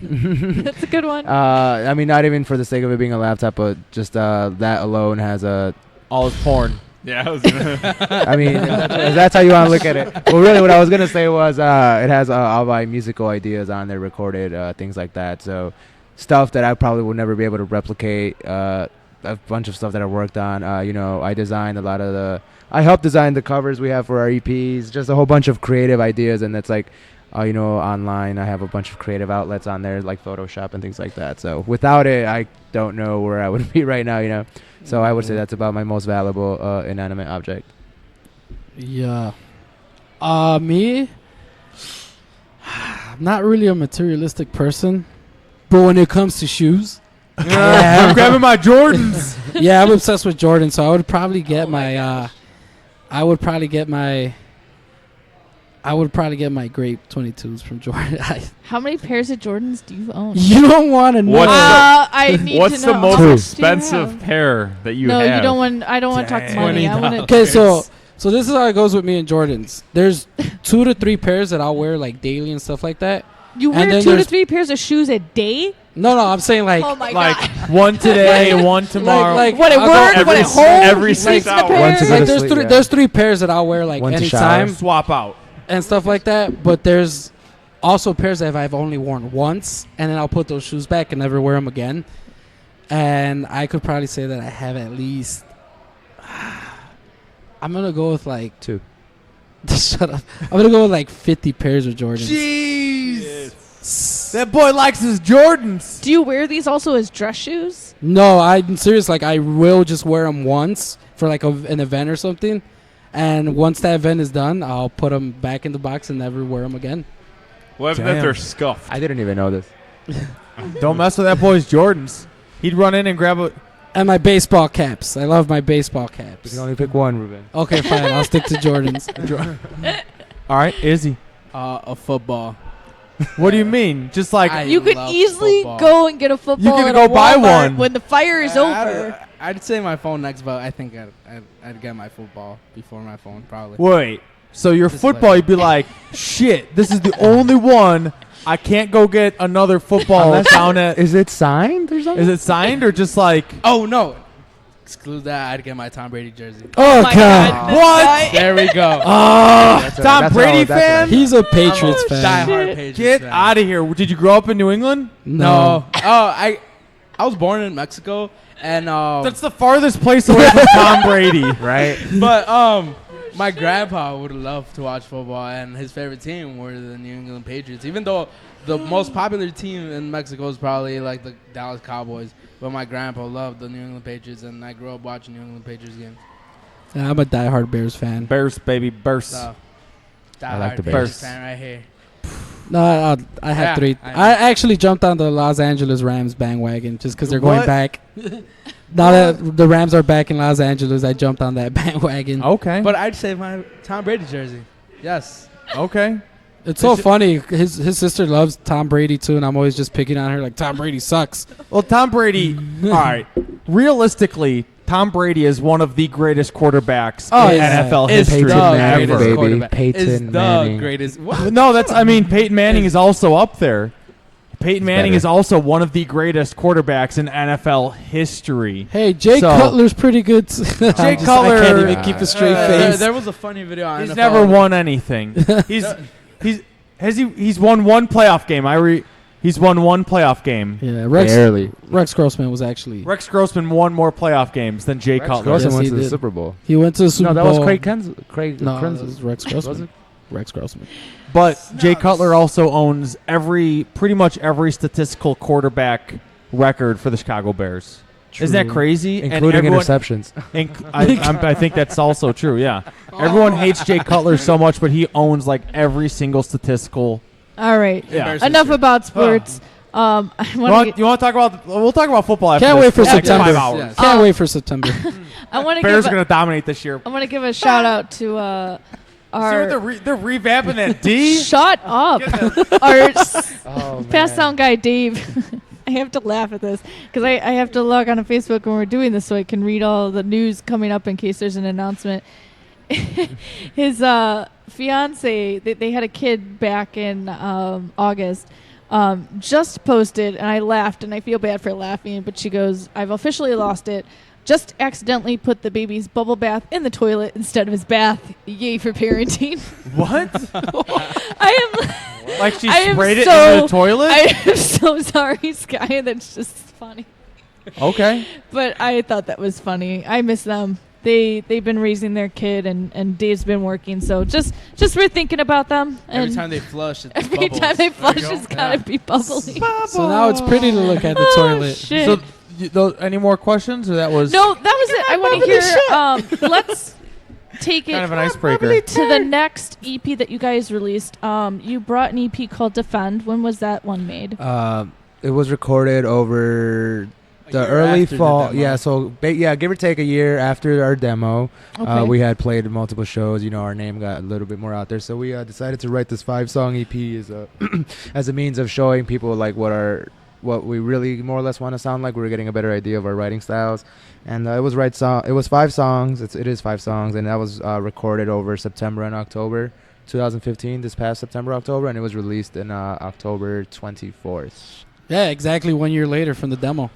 That's a good one. I mean, not even for the sake of it being a laptop, but just that alone has all his porn. Yeah, I was gonna I mean, if that's how you want to look at it. Well, really, what I was gonna say was it has all my musical ideas on there, recorded things like that. So stuff that I probably will never be able to replicate. A bunch of stuff that I worked on. I designed a lot of I helped design the covers we have for our EPs. Just a whole bunch of creative ideas, and that's like. Online I have a bunch of creative outlets on there like Photoshop and things like that. So without it, I don't know where I would be right now, So I would say that's about my most valuable inanimate object. Yeah. Me? I'm not really a materialistic person, but when it comes to shoes, I'm grabbing my Jordans. yeah, I'm obsessed with Jordan, so I would probably get my grape 22s from Jordan. How many pairs of Jordans do you own? You don't want to know. I need What's to know. the most How much do you expensive have? pair that you No, have? you don't want. I don't want to talk money. I want to. Okay, so this is how it goes with me and Jordans. There's 2 to 3 pairs that I'll wear like daily and stuff like that. You And wear then 2 to there's- 3 pairs of shoes a day? No, I'm saying like Oh my Like god! one today, one tomorrow. like When at I'll go work, when every at s- home, every you 6 sleep in a hours. pair? One to go like to there's sleep, three yeah. there's 3 pairs that I'll wear like One to anytime shower. Swap out. and stuff like that. But there's also pairs that I've only worn once, and then I'll put those shoes back and never wear them again. And I could probably say that I have at least. I'm gonna go with like 2. Shut up. I'm gonna go with like 50 pairs of Jordans. Jeez. That boy likes his Jordans. Do you wear these also as dress shoes? No, I'm serious. Like I will just wear them once for like an event or something, and once that event is done, I'll put them back in the box and never wear them again. What if Damn. they're scuffed? I didn't even know this. Don't mess with that boy's Jordans. He'd run in and grab a. And my baseball caps. I love my baseball You caps. can only pick one, Ruben. Okay, fine. I'll stick to Jordans. All right, Izzy. A football. What do you mean? Just like I You could love easly football. go and get a football. can at go a buy Walmart one. when the fire is over. I'd say my phone next, but I think I'd get my football before my phone, probably. wait. So your Just football, like- you'd be like, shit. This is the only one. I can't go get another football Unless- down at. Is it signed or something? Is it signed or just like? Oh no! Exclude that. I'd get my Tom Brady jersey. Oh, my God. God. What? There we go. That's Tom that's Brady that's fan? He's a Patriots Die fan. hard Patriots Get fan. out of here. Did you grow up in New England? No. Oh, I was born in Mexico, and That's the farthest place away from Tom Brady. right. but my grandpa would love to watch football, and his favorite team were the New England Patriots. Even though the most popular team in Mexico is probably like the Dallas Cowboys, but my grandpa loved the New England Patriots, and I grew up watching New England Patriots games. Yeah, I'm a diehard Bears fan. Bears, baby, Bears. So, I like the Patriots Bears. fan right here. No, I have Yeah, 3. I know. I actually jumped on the Los Angeles Rams bandwagon just because they're What? going back. Now that the Rams are back in Los Angeles, I jumped on that bandwagon. Okay. But I'd say my Tom Brady jersey. Yes. okay. It's so funny. His sister loves Tom Brady too, and I'm always just picking on her like Tom Brady sucks. Well, Tom Brady. All right. Realistically, Tom Brady is one of the greatest quarterbacks Oh, in yeah. NFL Is history. Peyton Manning, greatest baby. quarterback. Peyton Is the Manning. greatest. What? No, that's. I mean, Peyton Manning is also up there. Peyton Manning better. is also one of the greatest quarterbacks in NFL history. Hey, Jay So- Cutler's pretty good. Jay Cutler- I can't even keep a straight face. There was a funny video on He's NFL. never won anything. He's won one playoff game. He's won one playoff game. Yeah, Barely. Rex Grossman was actually. Rex Grossman won more playoff games than Jay Rex Cutler. Grossman Yes, went he to the did. Super Bowl. He went to the Super No, that Bowl. was Craig Craig No, that Krenzel. was Rex Was Grossman. it? Rex Grossman. But Jay Cutler also owns pretty much every statistical quarterback record for the Chicago Bears. Isn't that True. crazy? And Including everyone- interceptions. I think that's also true. Yeah, everyone hates Jay Cutler so much, but he owns like every single statistical. All right. Yeah. Enough about sports. I You want want, you want to talk about? We'll talk about football after Can't this wait for like September. 5 hours. Yes. Can't wait for September. to Bears give are going to dominate this year. I want to give a shout out to our. They're revamping that D. Shut up. Our Oh, pass down guy Dave. I have to laugh at this because I have to log on to Facebook when we're doing this so I can read all the news coming up in case there's an announcement. his fiance, they had a kid back in August. Just posted, and I laughed, and I feel bad for laughing, but she goes, "I've officially lost it. Just accidentally put the baby's bubble bath in the toilet instead of his bath. Yay for parenting." What? I am Like she I am sprayed it so- into the toilet? I am so sorry, Sky. That's just funny. Okay. But I thought that was funny. I miss them. They've been raising their kid, and Dave's been working. So just we're thinking about them. And Every time they flush, it's every bubbles. time they flush, There you it's go. gotta be bubbly. So now it's pretty to look at the toilet. Shit. So, any more questions, or that was No, that was it. I want to hear. Let's take it kind of an icebreaker? to the next EP that you guys released. You brought an EP called Defend. When was that one made? It was recorded over the year early after the fall. demo. Yeah, so give or take a year after our demo. Okay. We had played multiple shows. Our name got a little bit more out there, so we decided to write this 5-song EP as a as a means of showing people like what we really more or less want to sound like. We were getting a better idea of our writing styles, and it was 5 songs. It is 5 songs, and that was recorded over September and October 2015. This past September, October, and it was released in October 24th. Yeah, exactly 1 year later from the demo.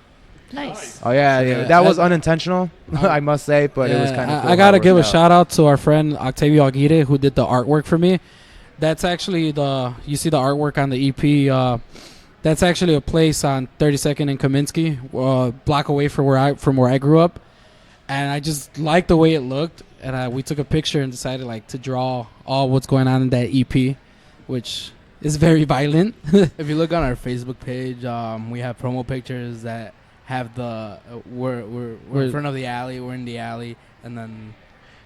Nice. Oh yeah, that was unintentional, I must say, but it was kind of. I gotta give a shout out to our friend Octavio Aguirre, who did the artwork for me. That's actually you see the artwork on the EP. That's actually a place on 32nd and Kaminsky, block away from where I grew up, and I just liked the way it looked. And we took a picture and decided to draw all what's going on in that EP, which is very violent. If you look on our Facebook page, we have promo pictures that have the we're in front of the alley. We're in the alley, and then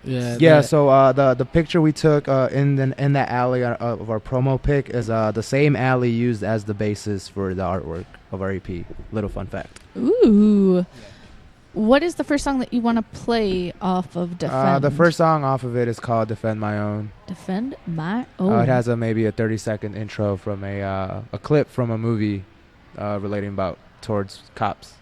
Yeah, so the picture we took in that alley of our promo pic is the same alley used as the basis for the artwork of our EP. Little fun fact. Ooh. What is the first song that you want to play off of Defend? The first song off of it is called "Defend My Own." Defend My Own. It has maybe a 30-second intro from a clip from a movie relating towards cops.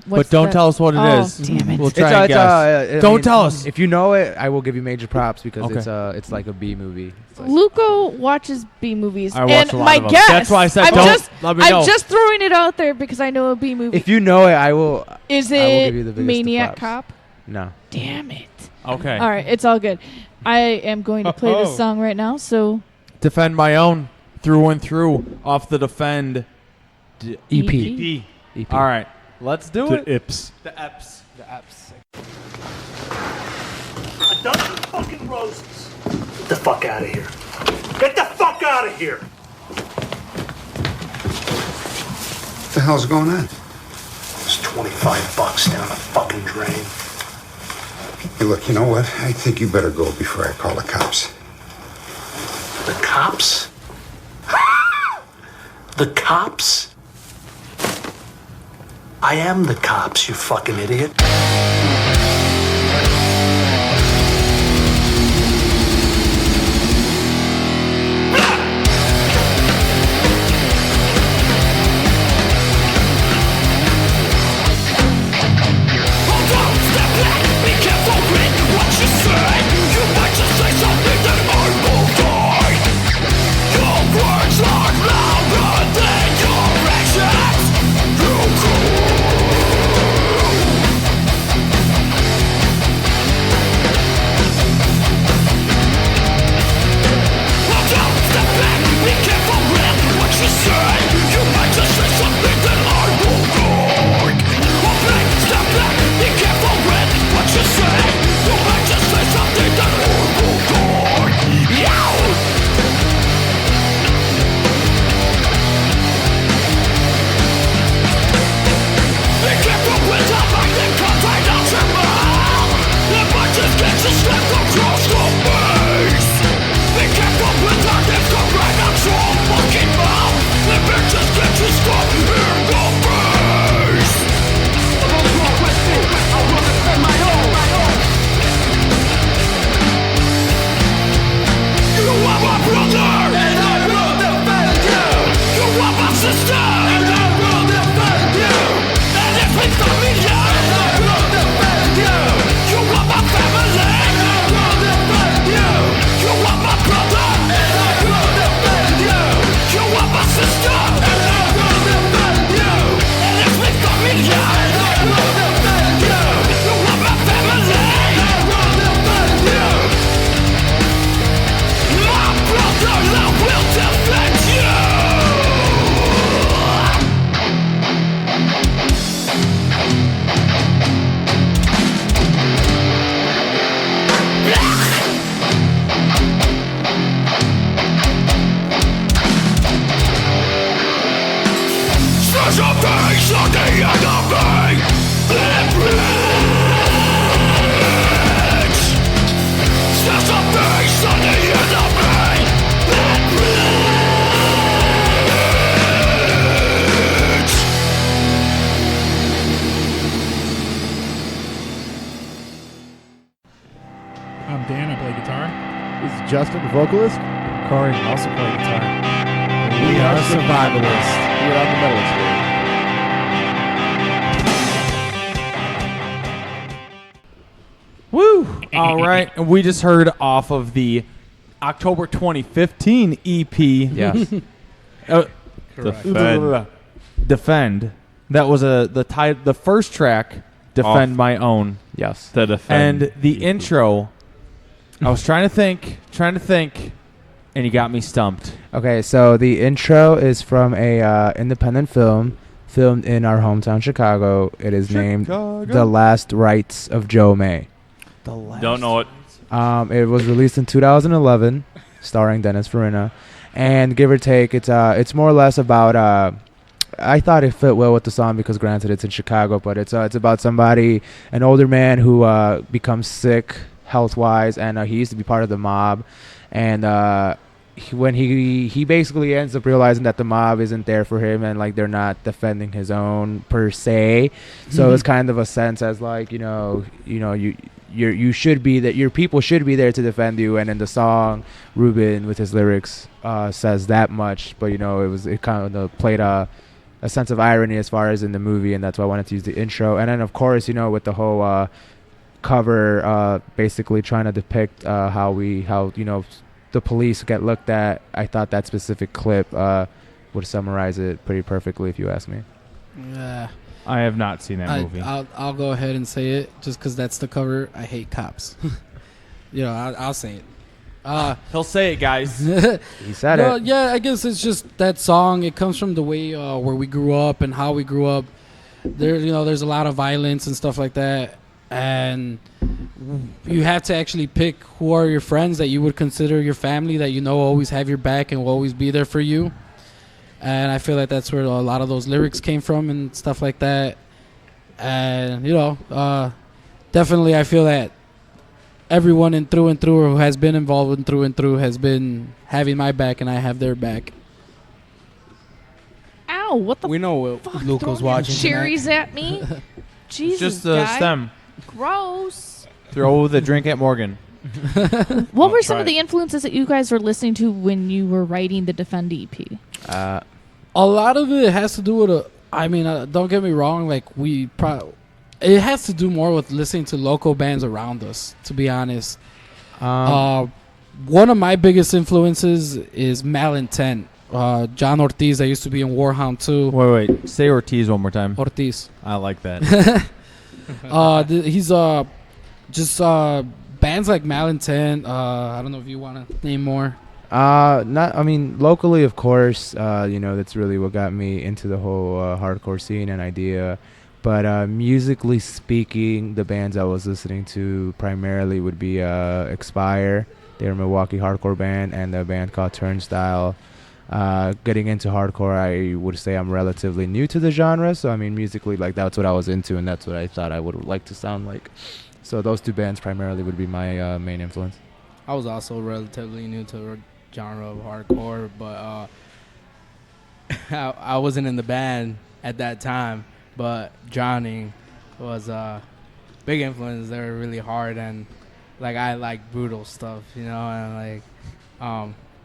But don't tell us what it is. Damn it. We'll try and guess. Don't tell us. If you know it, I will give you major props because Okay. it's like a B movie. It's like- Luco watches B movies. I watch and a lot my of them. guess. That's why I said I'm don't just, let me know. I'm just throwing it out there because I know a B movie. if you know it, I will. Is I will it give you the biggest Maniac of Cop? props. No. Damn it. Okay. All right, it's all good. I am going to play this song right now, so Defend My Own through and through off the Defend EP. EP. EP. All right. Let's do it. Ips. The EPs. A dozen fucking roses. Get the fuck out of here. Get the fuck out of here. What the hell's going on? It's $25 down the fucking drain. Hey, look, you know what? I think you better go before I call the cops. The cops? The cops? I am the cops, you fucking idiot. I'm Dan. I play guitar. This is Justin, the vocalist. Corey, I also play guitar. We are survivalists here on the Metal Experience. Woo! All right, and we just heard off of the October 2015 EP. Yes. Defend. That was the first track. Defend Off. My Own. Yes. The Defend. And the intro. I was trying to think, and you got me stumped. Okay, so the intro is from a independent film filmed in our hometown, Chicago. It is named The Last Rites of Joe May. Don't know it. It was released in 2011, starring Dennis Farina, and give or take, it's more or less about. I thought it fit well with the song because, granted, it's in Chicago, but it's about somebody, an older man who becomes sick health-wise, and he used to be part of the mob, and when he basically ends up realizing that the mob isn't there for him, and like they're not defending his own per se, so it's kind of a sense as like you should be that your people should be there to defend you, and in the song Ruben with his lyrics says that much, but it kind of played a sense of irony as far as in the movie, and that's why I wanted to use the intro. And then of course with the whole cover basically trying to depict how the police get looked at, I thought that specific clip would summarize it pretty perfectly, if you ask me. Yeah. I have not seen that movie. I'll go ahead and say it just because that's the cover. I hate cops. I'll say it. He'll say it, guys. He said it. Yeah, I guess it's just that song. It comes from the way where we grew up and how we grew up. There's a lot of violence and stuff like that, and you have to actually pick who are your friends that you would consider your family, that always have your back and will always be there for you. And I feel like that's where a lot of those lyrics came from and stuff like that. And definitely I feel that everyone in through and through who has been involved in through and through has been having my back, and I have their back. Ow! What the? We know what fuck? Luca's Throwing watching cherries at me. Jesus, Just the guy. stem. Gross. Throw the drink at Morgan. What were some of the influences that you guys were listening to when you were writing the Defend EP? A lot of it has to do with don't get me wrong, like it has to do more with listening to local bands around us, to be honest. One of my biggest influences is Malintent. John Ortiz, that used to be in Warhound too. Wait. Say Ortiz one more time. Ortiz. I like that. He's just bands like Malintent. I don't know if you want to name more. Locally, of course, that's really what got me into the whole hardcore scene and idea. But musically speaking, the bands I was listening to primarily would be Expire. They're a Milwaukee hardcore band, and a band called Turnstile. Getting into hardcore, I would say I'm relatively new to the genre. So, musically, like, that's what I was into, and that's what I thought I would like to sound like. So those two bands primarily would be my main influence. I was also relatively new to the genre of hardcore, but I wasn't in the band at that time. But Drowning was a big influence. They were really hard, and I like brutal stuff, and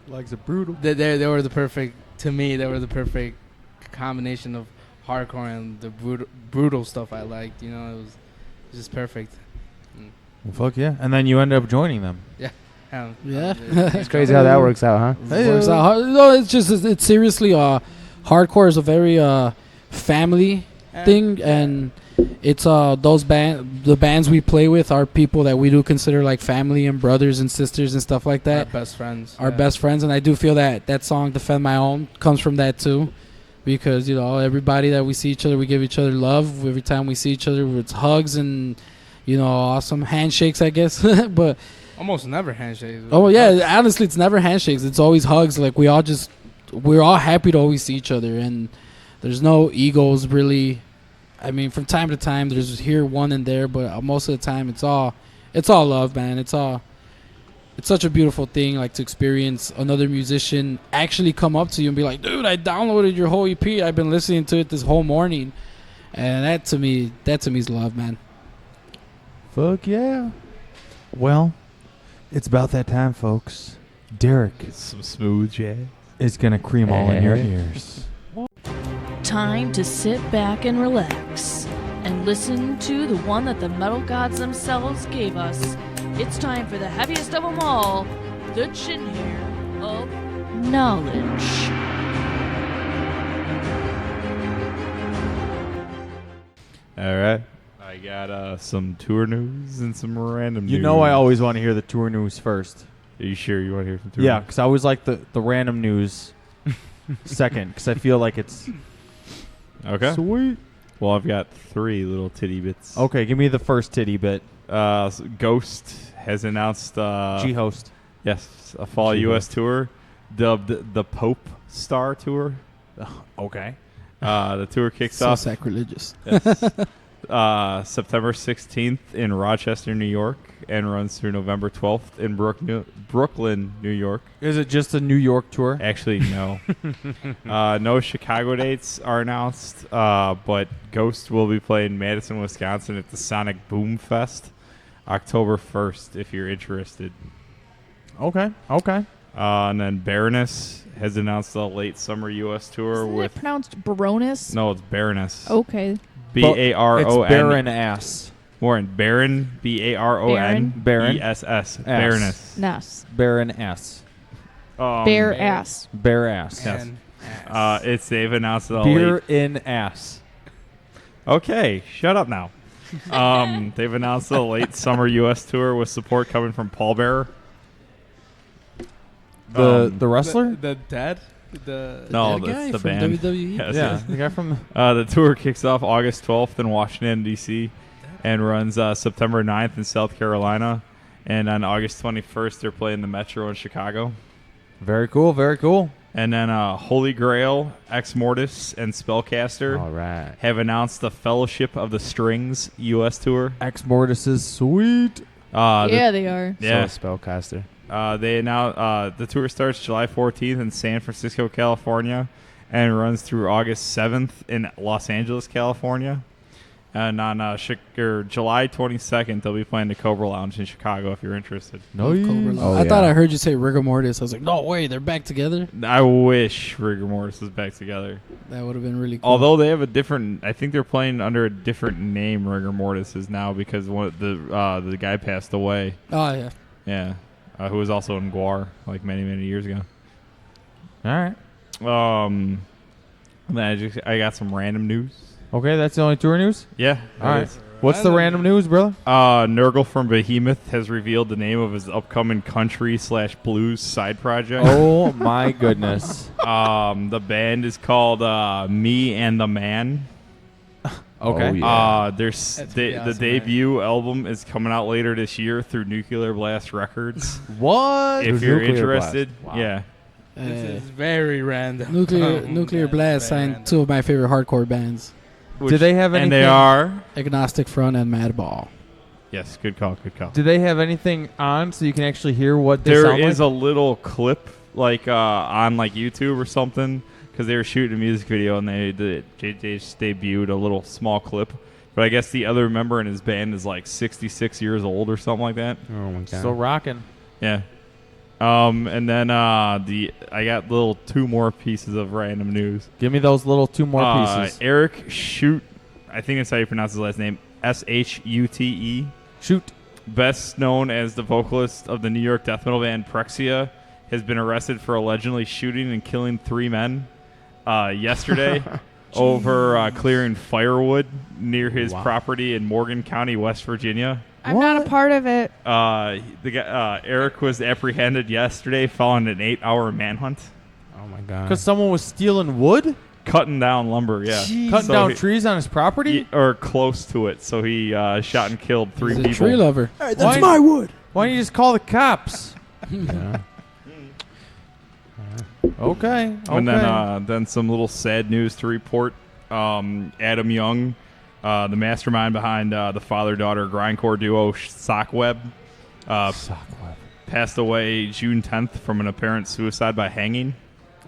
Legs are brutal. They were the perfect, to me, they were the perfect combination of hardcore and the brutal stuff I liked. It was just perfect. Well, fuck yeah. And then you end up joining them. Yeah. Yeah. It's crazy how that works out, huh? It works out. No, it's seriously, hardcore is a very family thing, and it's the bands we play with are people that we do consider like family and brothers and sisters and stuff like that. Our best friends. Best friends, and I do feel that song Defend My Own comes from that too, because everybody that we see each other, we give each other love. Every time we see each other, it's hugs and awesome handshakes, I guess. But almost never handshakes. Oh yeah, honestly, it's never handshakes. It's always hugs. Like we're all happy to always see each other, and there's no egos really. From time to time, there's here, one, and there, but most of the time, it's all love, man. It's such a beautiful thing, like to experience another musician actually come up to you and be like, "Dude, I downloaded your whole EP. I've been listening to it this whole morning," and that to me is love, man. Fuck yeah. Well, It's about that time, folks. Derek Some smooth jazz. is going to cream all in your ears. Time to sit back and relax and listen to the one that the metal gods themselves gave us. It's time for the heaviest of them all, the chin hair of knowledge. All right. I got some tour news and some random news. You know I always want to hear the tour news first. Are you sure you want to hear some tour Yeah, news? because I always like the random news second, because I feel like it's Okay. sweet. Well, I've got 3 little titty bits. Okay, give me the first titty bit. Ghost has announced G-Host. Yes, a fall U.S. tour dubbed the Pope Star Tour. Okay. The tour kicks So off sacrilegious. September 16th in Rochester, New York, and runs through November 12th in Brooklyn, New York. Is it just a New York tour? Actually, no. No Chicago dates are announced, but Ghost will be playing Madison, Wisconsin at the Sonic Boom Fest October 1st if you're interested. Okay. And then Baroness has announced a late summer U.S. tour Isn't with... it pronounced Baroness? No, it's Baroness. Okay. B-A-R-O-N. It's Baron Ass. Warren, Baron, B-A-R-O-N, Baron. E-S-S, Baroness. Ness. Baron S. Bare ass. Bare ass. Yes. They've announced a Beer late... in ass. Okay, shut up now. They've announced a late summer U.S. tour with support coming from Paul Bearer. The wrestler? The dad? No, that guy that's the from band. WWE? Yes, Yeah, yes. the guy from The tour kicks off August 12th in Washington, D.C. and runs September 9th in South Carolina. And on August 21st, they're playing the Metro in Chicago. Very cool, very cool. And then Holy Grail, Ex Mortis, and Spellcaster All right. have announced the Fellowship of the Strings U.S. tour. Ex Mortis is sweet. Yeah, they are. Yeah. So Spellcaster. They now the tour starts July 14th in San Francisco, California, and runs through August 7th in Los Angeles, California. And on July 22nd, they'll be playing the Cobra Lounge in Chicago if you're interested. No, I thought I heard you say rigor mortis. I was like, no way, they're back together. I wish Rigor Mortis was back together. That would have been really cool. Although they have a different, I think they're playing under a different name. Rigor Mortis is now because the guy passed away. Oh yeah. Yeah, who was also in Guar like many years ago. All right. Then I got some random news. Okay, that's the only tour news? Yeah. All right. What's the random news, brother? Nurgle from Behemoth has revealed the name of his upcoming country/blues side project. Oh my goodness. The band is called Me and the Man. Okay. Oh, yeah. The debut album is coming out later this year through Nuclear Blast Records. What? If Through you're Nuclear interested, Blast. Wow. yeah. This is very random. Nuclear Blast signed 2 of my favorite hardcore bands, Do they have anything? And they are. Agnostic Front and Madball. Yes, good call. Do they have anything on so you can actually hear what they There sound is like? a little clip on YouTube or something because they were shooting a music video and they just debuted a little small clip. But I guess the other member in his band is like 66 years old or something like that. Oh my god. Still rocking. Yeah. And then I got 2 more pieces of random news. Give me those little 2 more pieces. Eric Schute, I think that's how you pronounce his last name. Schute. Shoot. Best known as the vocalist of the New York death metal band Prexia, has been arrested for allegedly shooting and killing 3 men yesterday over clearing firewood near his property in Morgan County, West Virginia. I'm not a part of it. The guy, Eric was apprehended yesterday following an 8-hour manhunt. Oh my god. Because someone was stealing wood? Cutting down lumber, yeah. Cutting down trees on his property? Or close to it. So he shot and killed 3 He's people. a tree lover. Hey, that's my wood. Why don't you just call the cops? Yeah. Okay. And then some little sad news to report. Adam Young, the mastermind behind the father-daughter grindcore duo Sockweb, passed away June 10th from an apparent suicide by hanging.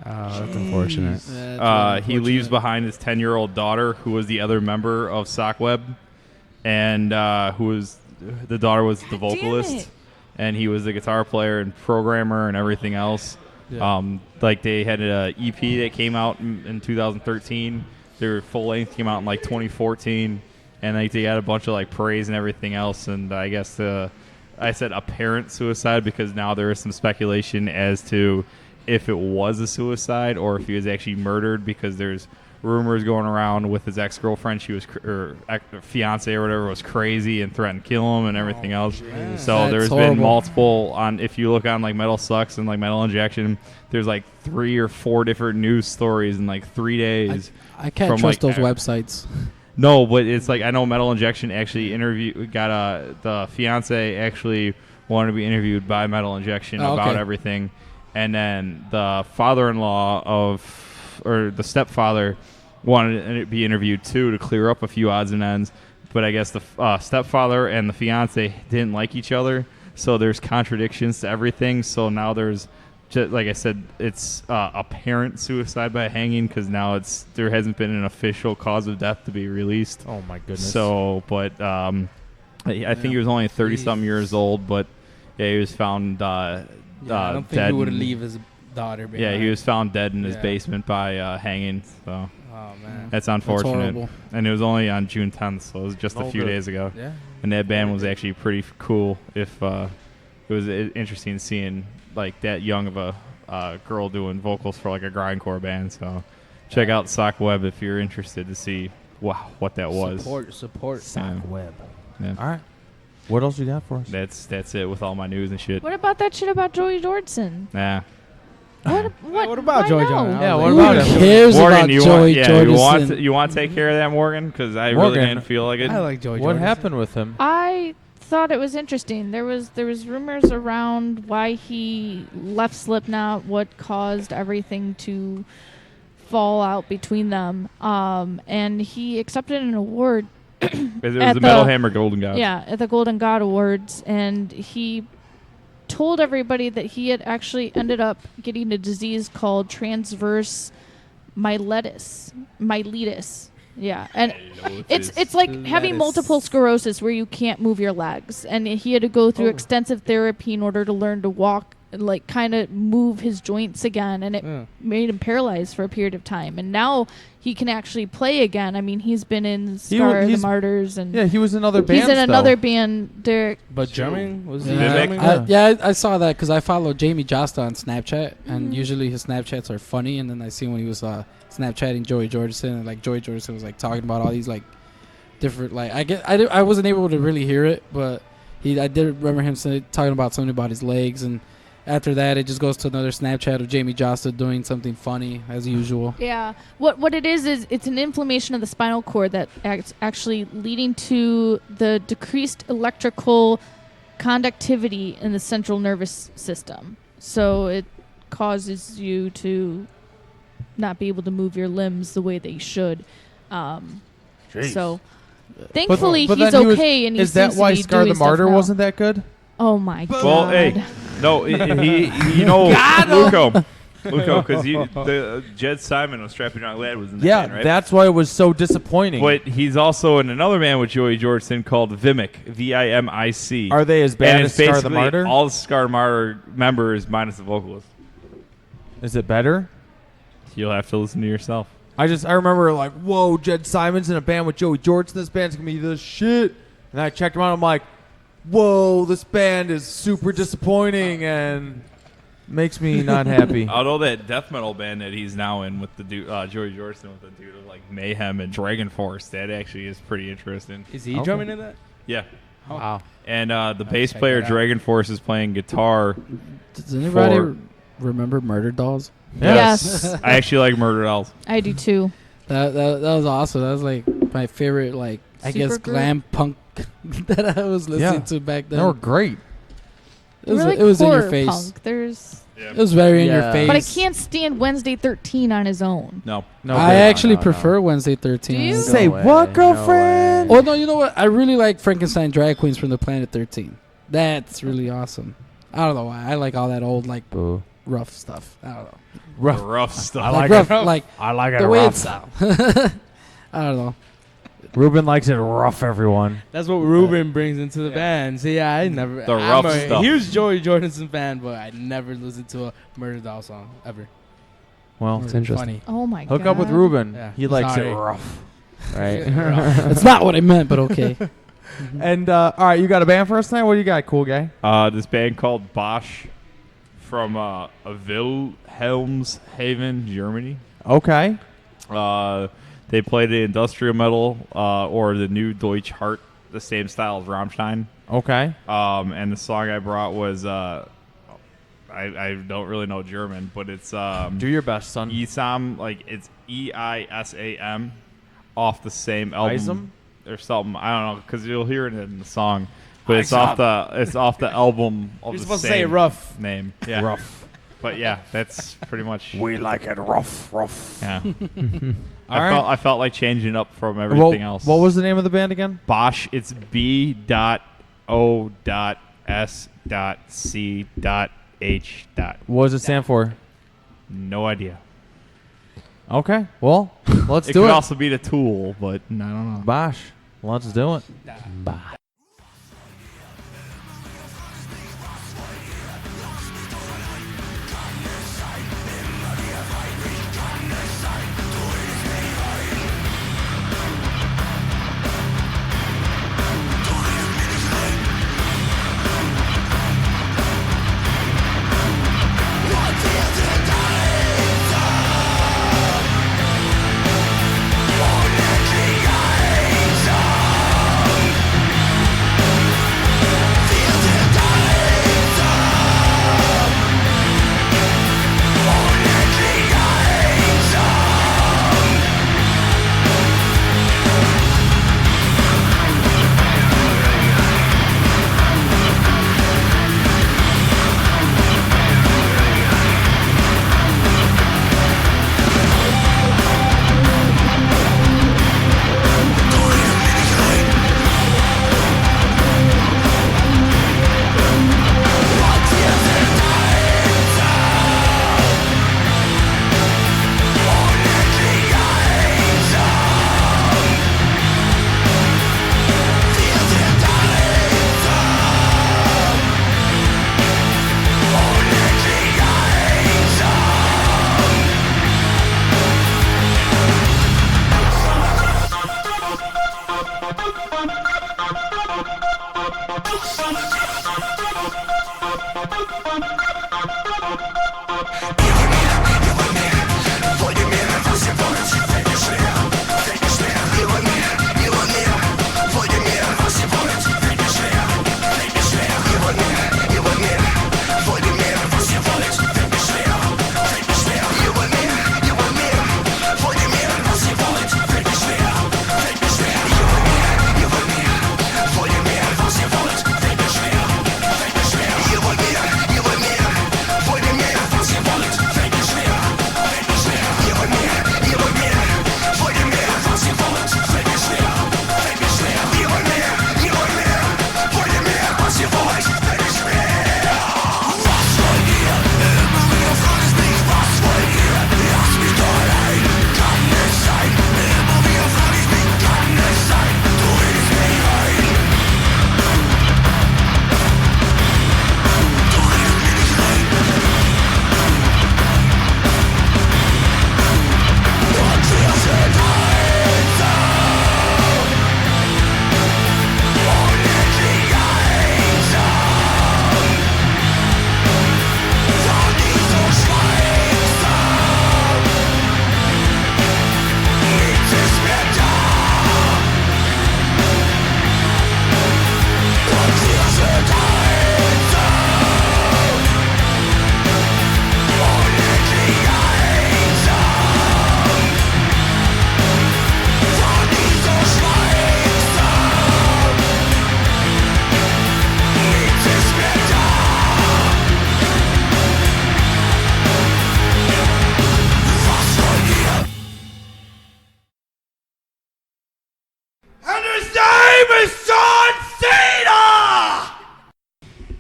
That's unfortunate. He leaves behind his 10-year-old daughter, who was the other member of Sockweb, and the daughter was the vocalist. and he was the guitar player and programmer and everything else. Yeah. Like they had an EP that came out in 2013. Their full length came out in like 2014, and like they got a bunch of like praise and everything else. And I guess I said apparent suicide because now there is some speculation as to if it was a suicide or if he was actually murdered, because there's rumors going around with his ex-girlfriend. She was fiance or whatever was crazy and threatened to kill him and everything else. So That's there's horrible. been multiple on. If you look on like Metal Sucks and like Metal Injection, there's like 3 or 4 different news stories in like 3 days. I can't from, trust like, those websites. No, but it's like I know Metal Injection actually got the fiance actually wanted to be interviewed by Metal Injection about okay. everything, and then the father-in-law or the stepfather wanted to be interviewed too to clear up a few odds and ends. But I guess the stepfather and the fiance didn't like each other, so there's contradictions to everything. So now there's, just like I said, it's apparent suicide by hanging because now there hasn't been an official cause of death to be released. Oh my goodness. So, but I think he was only 30-something years old, but yeah, he was found I don't think dead. he would leave his daughter behind. Yeah, he was found dead in his Yeah. basement by hanging. So Oh man. that's unfortunate. horrible. And it was only on June 10th, so it was just a few good. days ago. Yeah. And that band was actually pretty cool. If it was interesting seeing like that young of a girl doing vocals for like a grindcore band. So check out Sock Web if you're interested to see what that was. Support. Yeah. Web. Yeah. All right. What else you got for us? That's it with all my news and shit. What about that shit about Joey Jordison? Nah. What about why Joey no? Jordison? Yeah, what Who about him? cares Morgan, about you Joey want Jordison? you want to take care of that, Morgan? Because I Morgan. really didn't feel like it. I like Joey What Jordison. happened with him? I thought it was interesting. There was rumors around why he left Slipknot, what caused everything to fall out between them, and he accepted an award. It was at the Metal Hammer Golden God. Yeah, at the Golden God Awards, and he told everybody that he had actually ended up getting a disease called transverse myelitis. Yeah, and it's like having multiple sclerosis where you can't move your legs, and he had to go through extensive therapy in order to learn to walk and like kind of move his joints again, and it made him paralyzed for a period of time. And now he can actually play again. I mean, he's been in Scar the Martyrs, and yeah, he was in other bands. he's in another band. Derek, But German was he Yeah, German? I saw that because I follow Jamie Josta on Snapchat, and usually his Snapchats are funny. And then I see when he was Snapchatting Joey Jordison, and like Joey Jordison was like talking about all these like different like I wasn't able to really hear it, but I did remember him talking about something about his legs, and after that it just goes to another Snapchat of Jamie Josta doing something funny as usual. Yeah. What it is it's an inflammation of the spinal cord that actually leading to the decreased electrical conductivity in the central nervous system. So it causes you to not be able to move your limbs the way they should. So thankfully But he's then he was- okay, and he is that seems to why be Scar the doing stuff Martyr now. wasn't that good? Oh my god. Well, hey, no, he you know, Luco, because the Jed Simon was Strapping Young Lad was in that Yeah, band, right? that's why it was so disappointing. But he's also in another band with Joey Jordison called Vimic, Vimic. Are they as bad and as it's Scar the basically Martyr? all the Scar Martyr members minus the vocalist. Is it better? You'll have to listen to yourself. I remember like, whoa, Jed Simon's in a band with Joey Jordison. This band's gonna be the shit. And I checked him out. I'm like, whoa, this band is super disappointing and makes me not happy. Although that death metal band that he's now in with the dude, Joey Jordison with the dude of like Mayhem and Dragon Force, that actually is pretty interesting. Is he drumming in that? Yeah. Oh. Wow. And the bass check player that out. Dragon Force is playing guitar. Does anybody For- remember Murder Dolls? Yes. I actually like Murder Dolls. I do too. That was awesome. That was like my favorite, like I guess Supergroup? glam punk that I was listening to back then. They were great. It was, Really it was in your horror face. punk. There's It was very in your Yeah. face. But I can't stand Wednesday 13 on his own. No. No, I they- actually no. prefer Wednesday 13. Do you? Say way, what, no girlfriend? way. Oh no, you know what? I really like Frankenstein drag queens from the Planet 13. That's really awesome. I don't know why. I like all that old like Boo. rough stuff. I don't know. Rough stuff. I like rough, it. like I like it the way rough. it's I don't know. Ruben likes it rough, everyone. That's what Ruben brings into the band. See, I never. The I'm rough a stuff. huge Joey Jordison fan, but I never listened to a Murder Doll song ever. Well, It's interesting. Funny. Oh my god. hook up with Ruben. Yeah. He likes Sorry. it rough. Right. That's not what I meant, but okay. And all right, you got a band for us tonight? What do you got, cool guy? This band called Bosch from Wilhelmshaven, Germany. Okay. They played the industrial metal or the new Deutsche Hart, the same style as Rammstein. Okay. And the song I brought was I don't really know German, but it's Do your best, son. Isam, like it's EISAM, off the same album Isam? or something. I don't know because you'll hear it in the song, but it's off the album of You're the supposed to same say rough. name. Yeah. Rough. But yeah, that's pretty much. We like it rough. Yeah. All right. I felt like changing up from everything else. What was the name of the band again? Bosch? It's B.O.S.C.H. What does it stand for? No idea. Okay. Well, let's It do could it. also be the Tool, but I don't know. Bosch. Let's do it. Bye.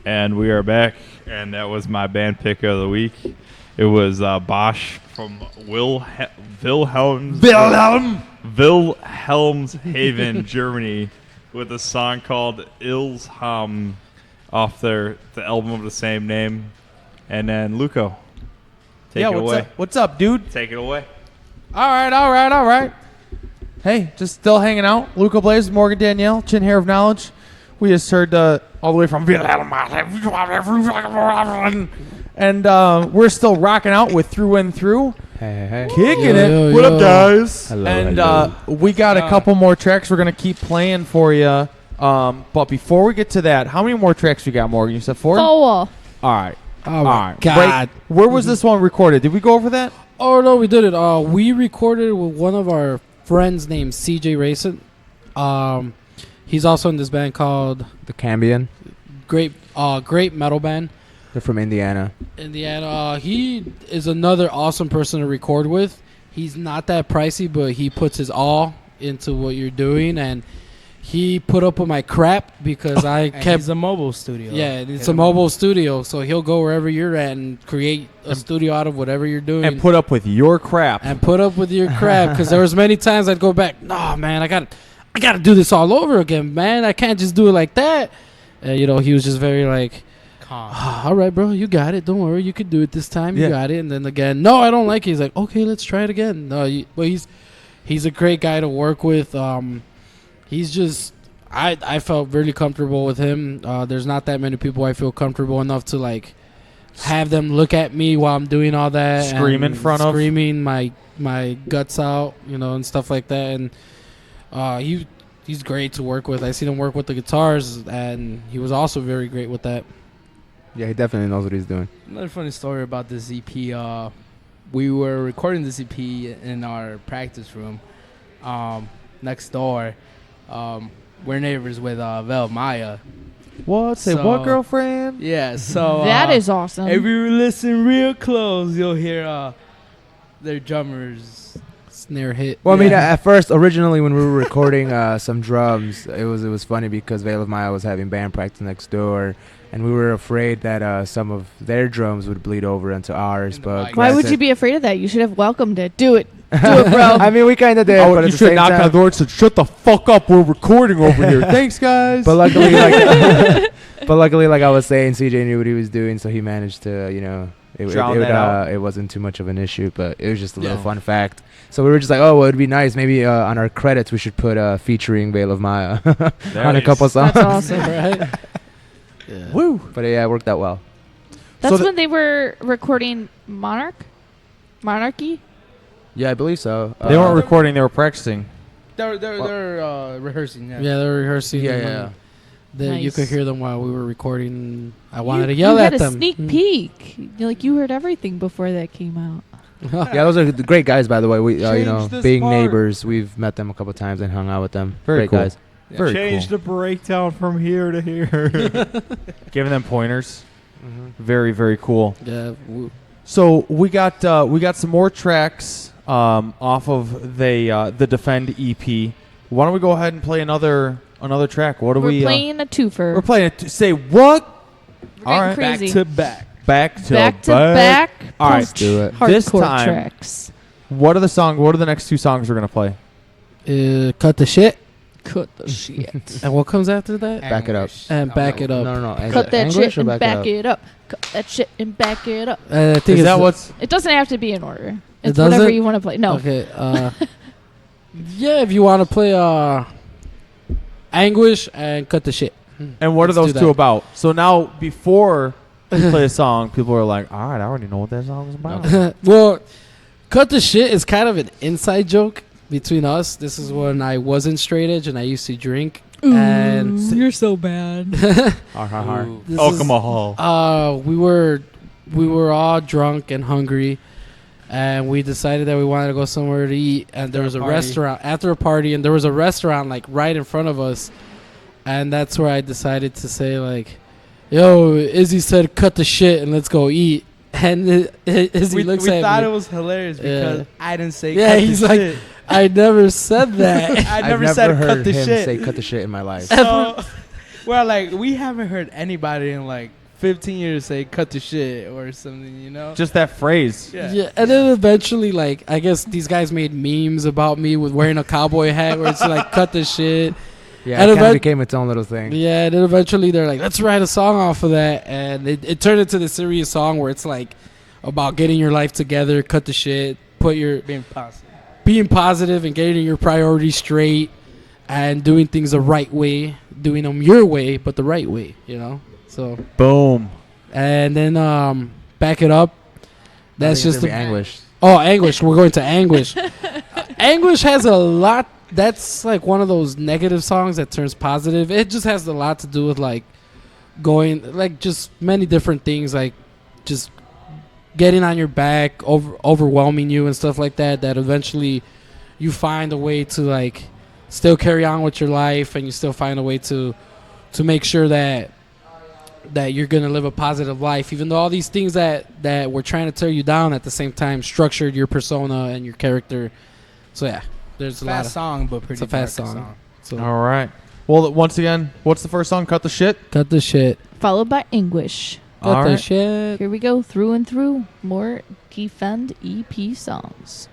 And we are back, and that was my band pick of the week. It was Bosch from Wilhelmshaven, Germany, with a song called Ilsham off the album of the same name. And then Luco, take it away. What's up, dude? Take it away. All right. Hey, just still hanging out. Luca Blaze, Morgan Danielle, Chin Hair of Knowledge. We just heard all the way from and we're still rocking out with Through and Through. Hey. Kicking it. Yo. What up, guys? Hello, and hello. We got a couple more tracks we're going to keep playing for you. But before we get to that, how many more tracks you got, Morgan? You said 4? 4. All right. Oh my God. Break. Where was this one recorded? Did we go over that? Oh no, we did it. We recorded with one of our friends named CJ Racing. He's also in this band called The Cambion. Great metal band. They're from Indiana. He is another awesome person to record with. He's not that pricey, but he puts his all into what you're doing, and he put up with my crap because I kept. It's a mobile studio. Yeah, it's a mobile studio, so he'll go wherever you're at and create a studio out of whatever you're doing. And put up with your crap. Because there was many times I'd go back. No, man, I got to do this all over again, man. I can't just do it like that. He was just very like, all right, bro, you got it. Don't worry, you could do it this time. You got it. And then again, no, I don't like it. He's like, okay, let's try it again. No, he's a great guy to work with. He's just, I felt really comfortable with him. There's not that many people I feel comfortable enough to like have them look at me while I'm doing all that, screaming my guts out, and stuff like that. And he's great to work with. I seen him work with the guitars, and he was also very great with that. Yeah, he definitely knows what he's doing. Another funny story about this EP. We were recording this EP in our practice room next door. We're neighbors with Vel Maya. What? Say what, girlfriend? Yeah, so that is awesome. If you listen real close, you'll hear their drummers snare hit. Well, I mean, at first, originally when we were recording some drums, it was funny because Veil of Maya was having band practice next door, and we were afraid that some of their drums would bleed over into ours. But why would you be afraid of that? You should have welcomed it. Do it, bro. I mean, we kind of did. But you should knock on the door and said, "Shut the fuck up! We're recording over here." Thanks, guys. But luckily, like I was saying, CJ knew what he was doing, so he managed to, it wasn't too much of an issue. But it was just a little fun fact. So we were just like, oh, well, it'd be nice. Maybe on our credits we should put featuring Veil of Maya on a couple songs. That's awesome, right? Yeah. Woo! But yeah, it worked out well. That's when they were recording Monarchy? Yeah, I believe so. They weren't recording; they were practicing. They're rehearsing. Yeah, they were rehearsing. Yeah. Nice. You could hear them while we were recording. I wanted to yell at them. You had a sneak peek. You heard everything before that came out. Yeah, those are great guys, by the way. We, being part. neighbors, we've met them a couple times and hung out with them. Very great cool. guys. Very Change cool. the breakdown from here to here. Giving them pointers. Very, very cool. Yeah. So we got some more tracks off of the Defend EP. Why don't we go ahead and play another track? What are we? We're playing a twofer. We're playing say what? All right, crazy. Back to back. All right, let's do it. This Hardcore time, tracks. What are the next 2 songs we're gonna play? Cut the shit. Cut the shit. And what comes after that? Back it up. And back it up. No. Cut that English shit or and back it up. Cut that shit and back it up. I think Is that what's? It doesn't have to be in order. It It's whatever doesn't? you want to play. No. Okay. Yeah, if you want to play Anguish and Cut the Shit. And what are Let's those do two that. about? So now before we play a song, people are like, "All right, I already know what that song is about." Well, Cut the Shit is kind of an inside joke between us. This is when I wasn't straight edge and I used to drink. And you're so bad. Alcohol. We were all drunk and hungry, and we decided that we wanted to go somewhere to eat. And there was a restaurant after a party, and there was a restaurant like right in front of us. And that's where I decided to say like, "Yo, Izzy said cut the shit and let's go eat." And Izzy looks at me. We thought it was hilarious because I didn't say. Yeah, cut he's the like, shit. I never said that. I I've never never said heard cut the him shit. say "cut the shit" in my life. So, well, like we haven't heard anybody in like 15 years to say cut the shit or something, you know? Just that phrase. Yeah, and then eventually, like, I guess these guys made memes about me with wearing a cowboy hat where it's like, cut the shit. Yeah, And it kind of became its own little thing. Yeah, and then eventually they're like, let's write a song off of that. And it turned into the serious song where it's like about getting your life together, cut the shit, Being positive and getting your priorities straight and doing things the right way, doing them your way, but the right way, you know? So boom. And then back it up. That's just the Anguish. Oh, Anguish. We're going to Anguish. Anguish has a lot. That's like one of those negative songs that turns positive. It just has a lot to do with like going, like just many different things, like just getting on your back, overwhelming you and stuff like that. That eventually you find a way to like still carry on with your life, and you still find a way to make sure that you're gonna live a positive life, even though all these things that were trying to tear you down at the same time structured your persona and your character. So yeah. There's a lot of song, but pretty it's a fast dark song. So All right. Well, once again, what's the first song? Cut the shit. cut the shit. Followed by Anguish. Cut All the right. shit. Here we go, through and through. More Defend EP songs.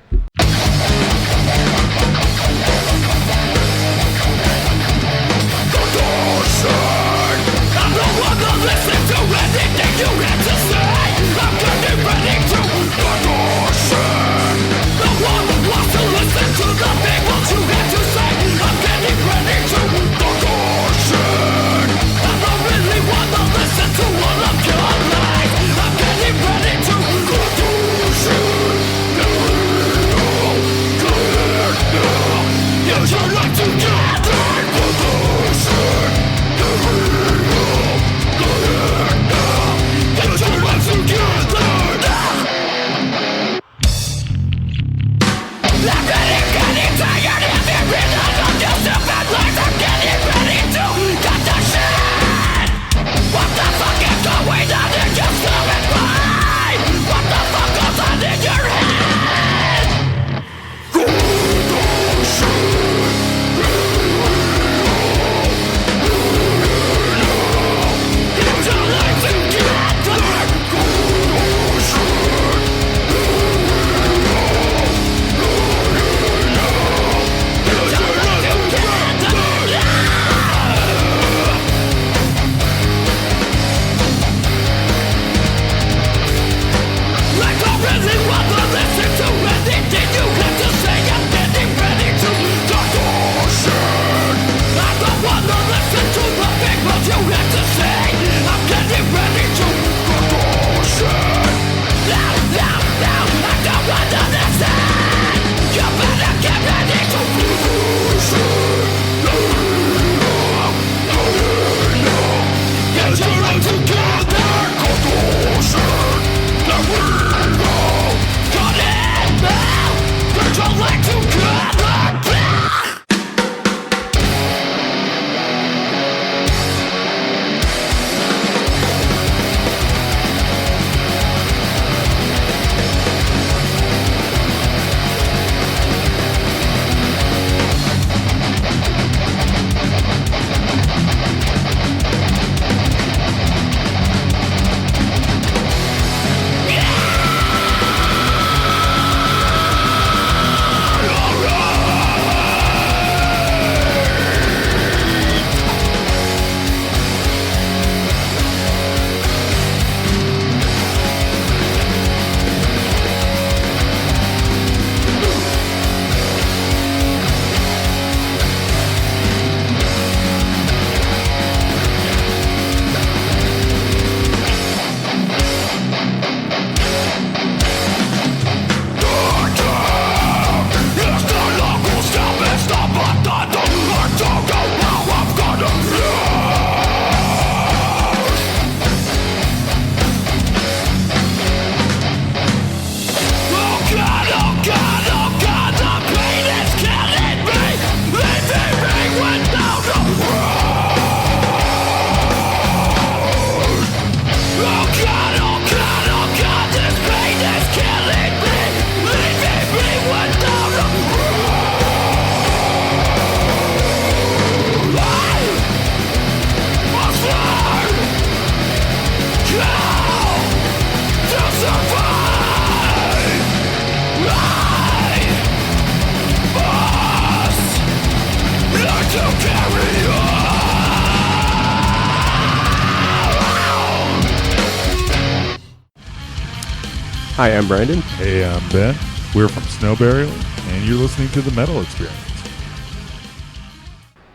Hi, I'm Brandon. Hey, I'm Ben. We're from Snowberry, and you're listening to The Metal Experience.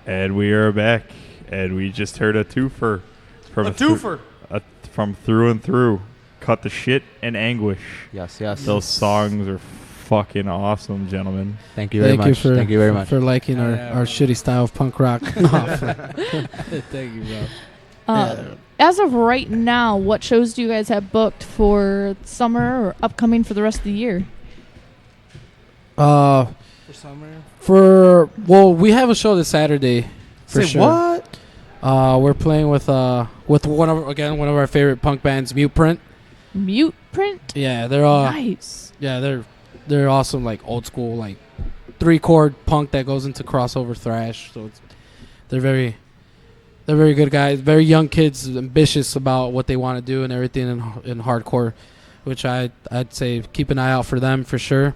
And we are back, and we just heard a twofer. From from Through and Through. Cut the Shit and Anguish. Yes, yes. Those songs are fucking awesome, gentlemen. Thank you very much. Thank you very much for liking our shitty style of punk rock. Thank you, bro. As of right now, what shows do you guys have booked for summer or upcoming for the rest of the year? For summer? We have a show this Saturday. For Say sure. what? We're playing with one of our favorite punk bands, Mute Print. Mute Print? Yeah, they're nice. Yeah, they're awesome, like old school, like 3-chord punk that goes into crossover thrash. So they're very good guys, very young kids, ambitious about what they want to do and everything in hardcore, which I'd say keep an eye out for them for sure.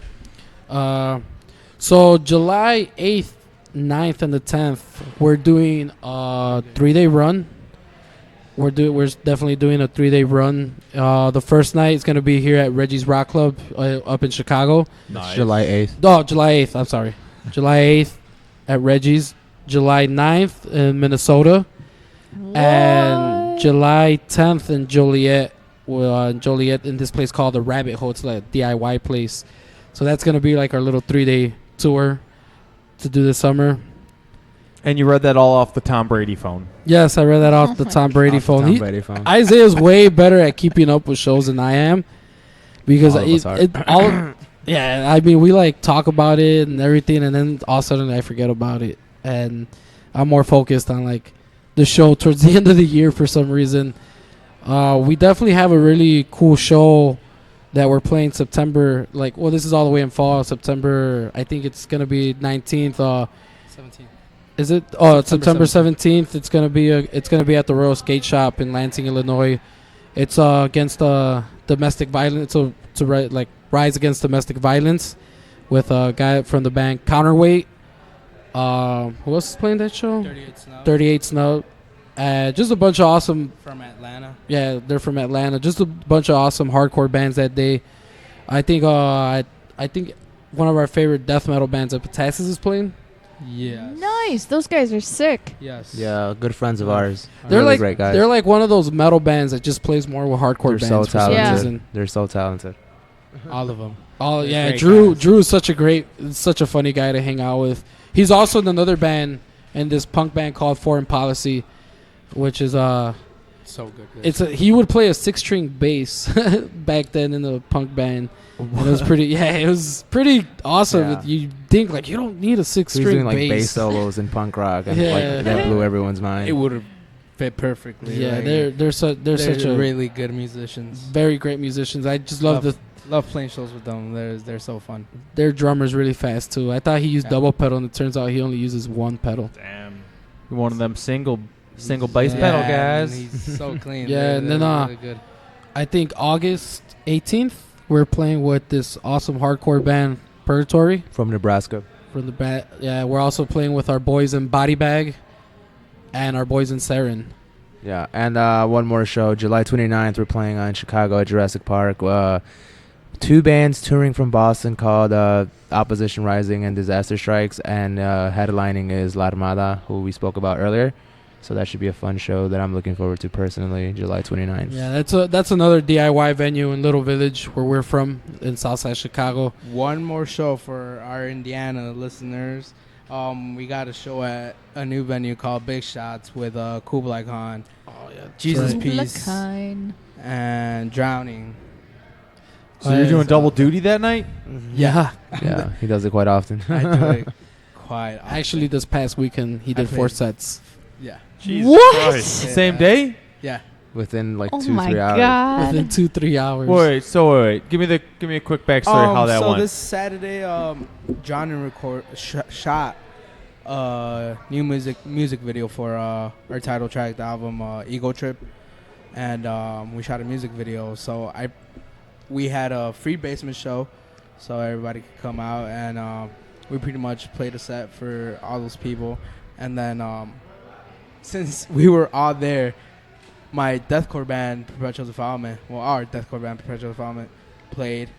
So July 8th, 9th, and the 10th, we're doing a 3-day run. We're definitely doing a 3-day run. The first night is gonna be here at Reggie's Rock Club up in Chicago. Nice. July 8th. Oh, July 8th. I'm sorry. July 8th at Reggie's. July 9th in Minnesota. What? And July 10th in Joliet. Joliet in this place called the Rabbit Hole. It's like a DIY place. So that's gonna be like our little 3-day tour to do this summer. And you read that all off the Tom Brady phone. Yes, I read that off the Tom Brady phone. Tom Brady phone. Isaiah's way better at keeping up with shows than I am, because All of us are. yeah, I mean, we like talk about it and everything, and then all of a sudden I forget about it, and I'm more focused on like the show towards the end of the year for some reason. We definitely have a really cool show that we're playing September. This is all the way in fall. September, I think it's gonna be 19th. 17th. Is it? Oh, it's September 17th. It's gonna be at the Royal Skate Shop in Lansing, Illinois. It's against domestic violence. To rise against domestic violence, with a guy from the band Counterweight. Who else is playing that show? 38 Snow. Just a bunch of awesome. From Atlanta. Yeah, they're from Atlanta. Just a bunch of awesome hardcore bands that day. I think one of our favorite death metal bands, Epitasis, is playing. Yes. Nice. Those guys are sick. Yes. Yeah, good friends of ours. They're really like great guys. They're like one of those metal bands that just plays more with hardcore They're so bands. For some talented. reason. They're so talented. All of them. Yeah, great Drew. guys. Drew is such a funny guy to hang out with. He's also in another band, in this punk band called Foreign Policy, which is so good. he would play a 6-string bass back then in the punk band. And it was pretty awesome. Yeah. You think like you don't need a He's 6-string doing like bass. bass solos in punk rock, and Yeah. like that blew everyone's mind. It would have fit perfectly. Yeah, like, they're such a really good musicians. very great musicians. I just love love playing shows with them. They're so fun. their drummer's really fast too. I thought he used double pedal, and it turns out he only uses one pedal. Damn. One of them single bass Yeah, pedal and guys. he's so clean. Yeah, They're and then really good. I think August 18th we're playing with this awesome hardcore band Purgatory From Nebraska. from the band. Yeah, we're also playing with our boys in Body Bag and our boys in Sarin. Yeah, and one more show. July 29th, we're playing in Chicago at Jurassic Park. 2 bands touring from Boston called Opposition Rising and Disaster Strikes, and headlining is La Armada, who we spoke about earlier. So that should be a fun show that I'm looking forward to personally, July 29th. Yeah, that's another DIY venue in Little Village where we're from in Southside Chicago. One more show for our Indiana listeners. We got a show at a new venue called Big Shots with Kublai Khan. Oh yeah, Jesus right. Peace Kublai. and Drowning. So you're doing double duty that night? Yeah. Yeah, he does it quite often. I do it quite often. Actually, this past weekend he I did 4 played- sets. Yeah. Jesus What? Christ. Same day? Yeah. Within like Oh 2-3 my hours. god. Within 2-3 hours. Wait. Give me a quick backstory how that so went. this Saturday, John shot new music video for our title track, the album Ego Trip, and we shot a music video. So we had a free basement show, so everybody could come out, and we pretty much played a set for all those people. And then since we were all there, my deathcore band Perpetual Defilement, our deathcore band Perpetual Defilement, played,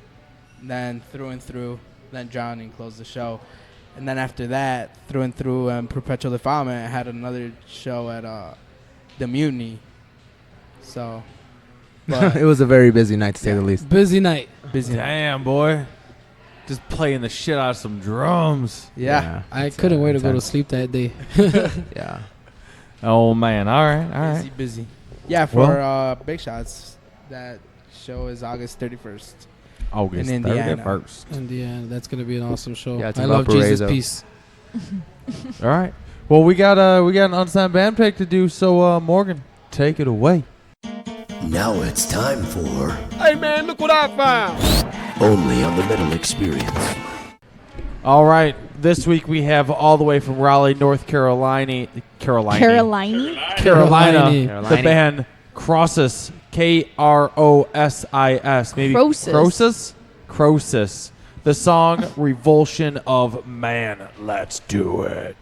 then Through and Through, then Drowning closed the show. And then after that, Through and Through and Perpetual Defilement had another show at the Mutiny. So, but It was a very busy night, to say the least. Busy night. busy. night. Damn, boy. Just playing the shit out of some drums. Yeah. I couldn't wait to go to intense. sleep that day. Yeah. Oh, man. All right. Busy. Yeah, for Big Shots, that show is August 31st. August in Indiana. 31st. Indiana, that's gonna be an awesome show. Yeah, it's I in love Jesus Valparaiso. Peace. All right. Well, we got an unsigned band pick to do, so Morgan, take it away. Now it's time for Hey man, look what I found! Only on the Metal Experience. All right. This week we have all the way from Raleigh, North Carolina, Carolina? the band Crossis, Krosis, maybe Croesus. Croesus. The song Revulsion of Man. Let's do it.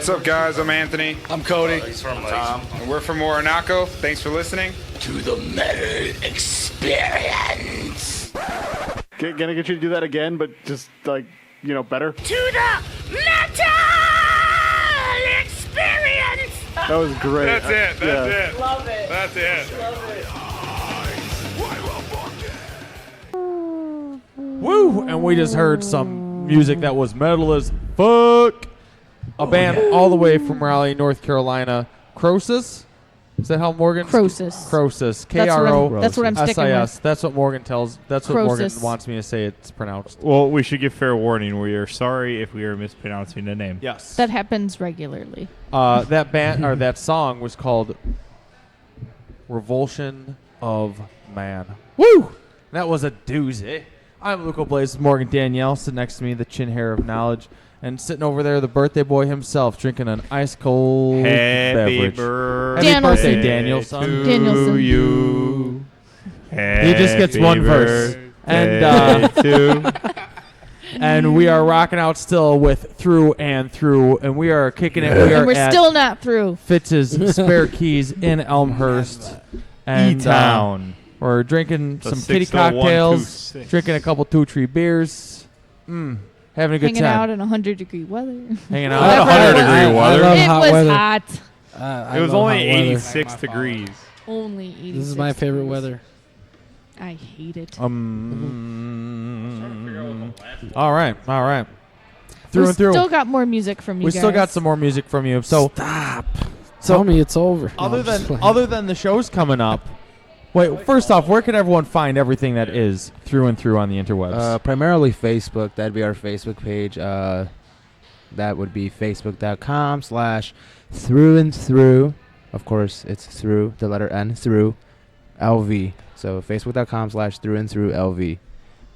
What's up, guys? I'm Anthony. I'm Cody. He's from Tom. And we're from Orinoco. Thanks for listening to the Metal Experience. Can I get you to do that again, but just like, better? To the Metal Experience. That was great. That's it. That's it. Love it. That's it. Love it. Woo! And we just heard some music that was metal as fuck. A band all the way from Raleigh, North Carolina. Croesus? Is that how Morgan? Croesus. Croesus. That's what I'm sticking K-R-O-S-I-S. with. That's what Morgan tells. That's what Morgan Croesus. wants me to say it's pronounced. Well, we should give fair warning. We are sorry if we are mispronouncing the name. Yes. That happens regularly. That band or that song was called Revulsion of Man. Woo! That was a doozy. I'm Luco Blaze, Morgan Danielle, sitting next to me, the chin hair of knowledge, and sitting over there, the birthday boy himself, drinking an ice cold beverage. Happy birthday, Danielson. To you. He just gets one verse. And and we are rocking out still with Through and Through, and we are kicking it. We are And we're at still not through. Fitz's Spare Keys in Elmhurst. And E-Town. we're drinking The some kitty 60126. cocktails, drinking a couple 2-3 beers, having a good Hanging time. out in 100-degree weather. Hanging out Not 100-degree weather. love It hot was weather. hot. I It was love only hot weather. 86 degrees. Only 86. This is my favorite weather. I hate it. All right. Through we and through. still got more music from you We guys. still got some more music from you. So Stop. Tell me it's over. No, other I'm just than playing. the shows coming up. Wait, first off, where can everyone find everything that is Through and Through on the interwebs? Primarily Facebook. That'd be our Facebook page. That would be facebook.com/through and through. Of course, it's through, the letter N, through, LV. So facebook.com/through and through LV.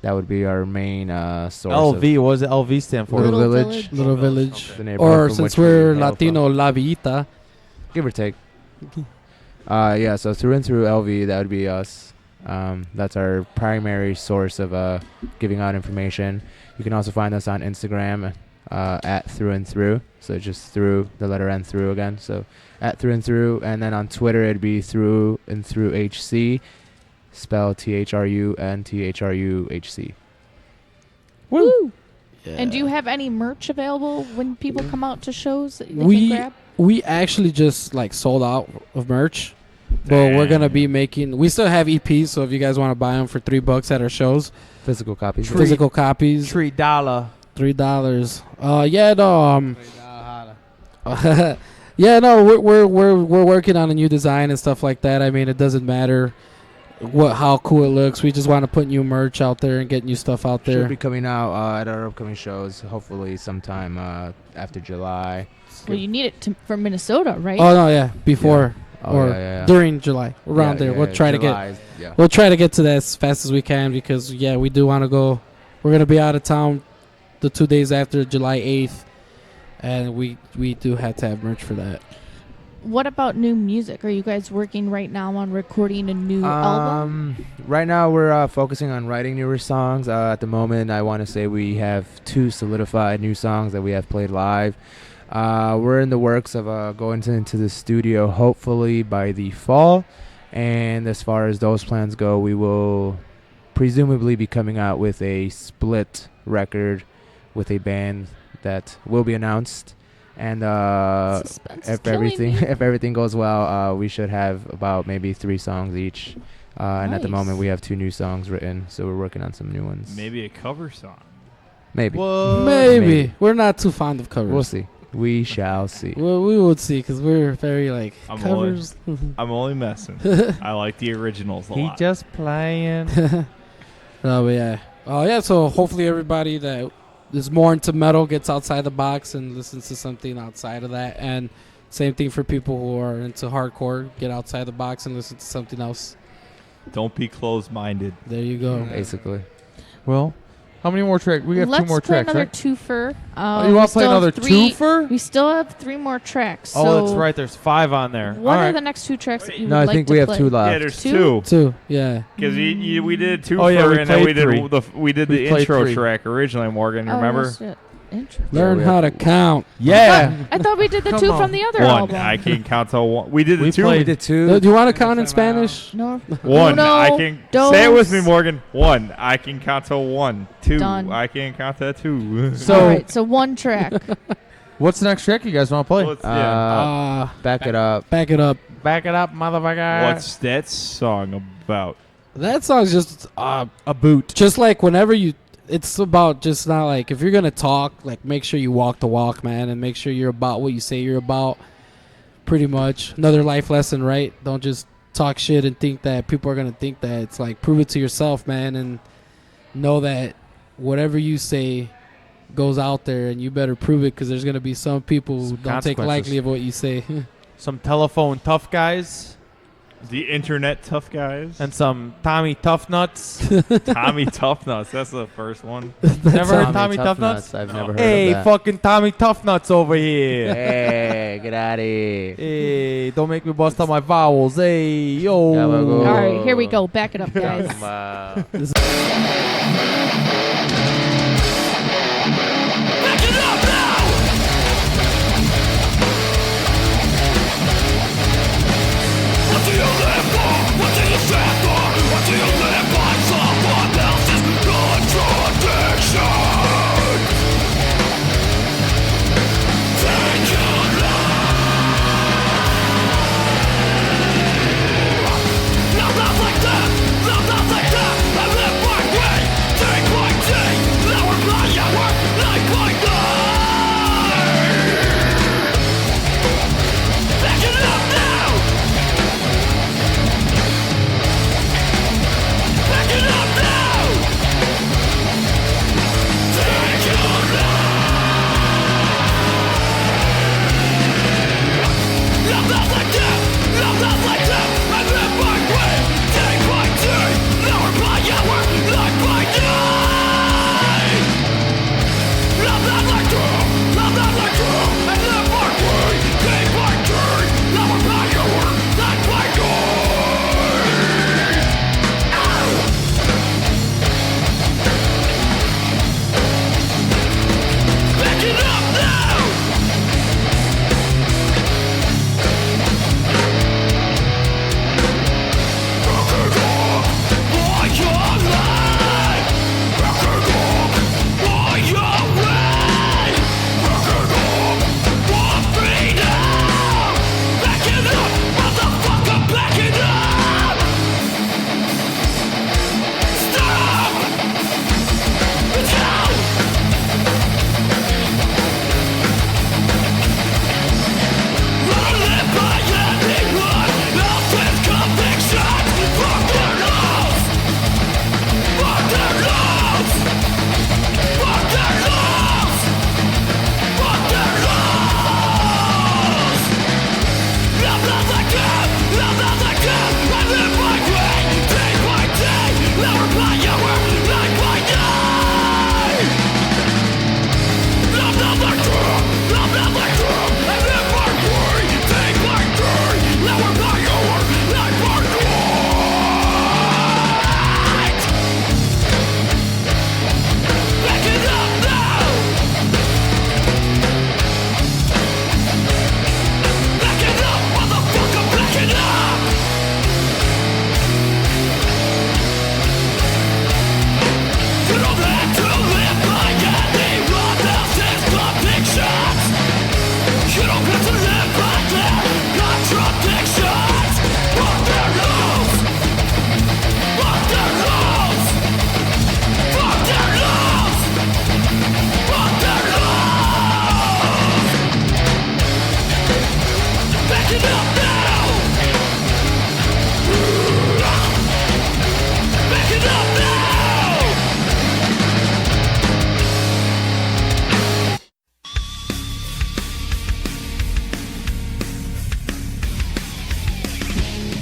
That would be our main source. LV, what does the LV stand for? Little Village. Little Village. The neighborhood Or from since which we we're hail Latino, La Villita. give or take. Yeah, so Through and Through LV, that would be us. That's our primary source of giving out information. You can also find us on Instagram at Through and Through. So just through, the letter N, through again. So at Through and Through. And then on Twitter, it'd be Through and Through HC. Spell THRUNTHRUHC. Woo! Yeah. And do you have any merch available when people come out to shows that they We can grab? we actually just sold out of merch, but we're gonna be making. We still have EPs, so if you guys want to buy them for $3 at our shows, physical copies. Physical copies. $3. $3. Yeah, no. Yeah, no. We're working on a new design and stuff like that. I mean, it doesn't matter how cool it looks. We just want to put new merch out there and get new stuff out there. Should be coming out at our upcoming shows, hopefully sometime after July. Well, you need it from Minnesota, right? Oh no, yeah, before Yeah. Oh, or yeah. during July, around there. We'll try July, to get. yeah. We'll try to get to that as fast as we can because we do want to go. We're gonna be out of town the 2 days after July 8th, and we do have to have merch for that. What about new music? Are you guys working right now on recording a new album? Right now, we're focusing on writing newer songs. At the moment, I want to say we have 2 solidified new songs that we have played live. We're in the works of going into the studio hopefully by the fall. And as far as those plans go, we will presumably be coming out with a split record with a band that will be announced. And if everything goes well, we should have about maybe 3 songs each. And at the moment, we have 2 new songs written, so we're working on some new ones. Maybe a cover song. Maybe. Maybe. We're not too fond of covers. We'll see. We shall see. Well, we would see because we're very I'm covers. I'm only messing. I like the originals a lot. just playing. Oh, but yeah. Oh, yeah. So hopefully everybody that is more into metal gets outside the box and listens to something outside of that. And same thing for people who are into hardcore. Get outside the box and listen to something else. Don't be closed-minded. There you go. Basically. Well, how many more tracks? We have Let's 2 more play tracks, another right? twofer. You we want to play still have another 3 twofer? We still have 3 more tracks. Oh, so that's right. There's 5 on there. What All are right. the next 2 tracks that you No, would I like think to we have play? 2 left. Yeah, there's 2? 2, yeah. Because we did 2 Oh, yeah, we and then we played did 3. we did We the played intro 3. track originally, Morgan. You remember? Shit. Interesting. Learn how to count. Yeah. I thought we did the Come two on. from the other One. album. I can count till one. We did the We two. played did two. Do you want to count in Spanish? No. One. Uno, I can dos. say it with me, Morgan. One. I can count till one. Two. Done. I can count to two. So, All right, so one track. what's the next track you guys want to play? Let's- yeah. Back it up. Back it up. Back it up, motherfucker. What's that song about? That song's just a boot? just like whenever you. It's about just not like if you're gonna talk, like make sure you walk the walk, man, and make sure you're about what you say you're about. Pretty much another life lesson, right? Don't just talk shit and think that people are gonna think that. It's like prove it to yourself, man, and know that whatever you say goes out there, and you better prove it because there's gonna be some people who Some don't take consequences. lightly of what you say. Some telephone tough guys The internet tough guys. and some Tommy Tough Nuts. Tommy Tough Nuts. That's the first one. Never heard Tommy Tough Nuts? I've never heard Hey, of that. fucking Tommy Tough Nuts over here. Hey, get out of here. Hey, don't make me bust out my vowels. Hey, yo. Yeah, we'll go. All right, here we go. Back it up, guys.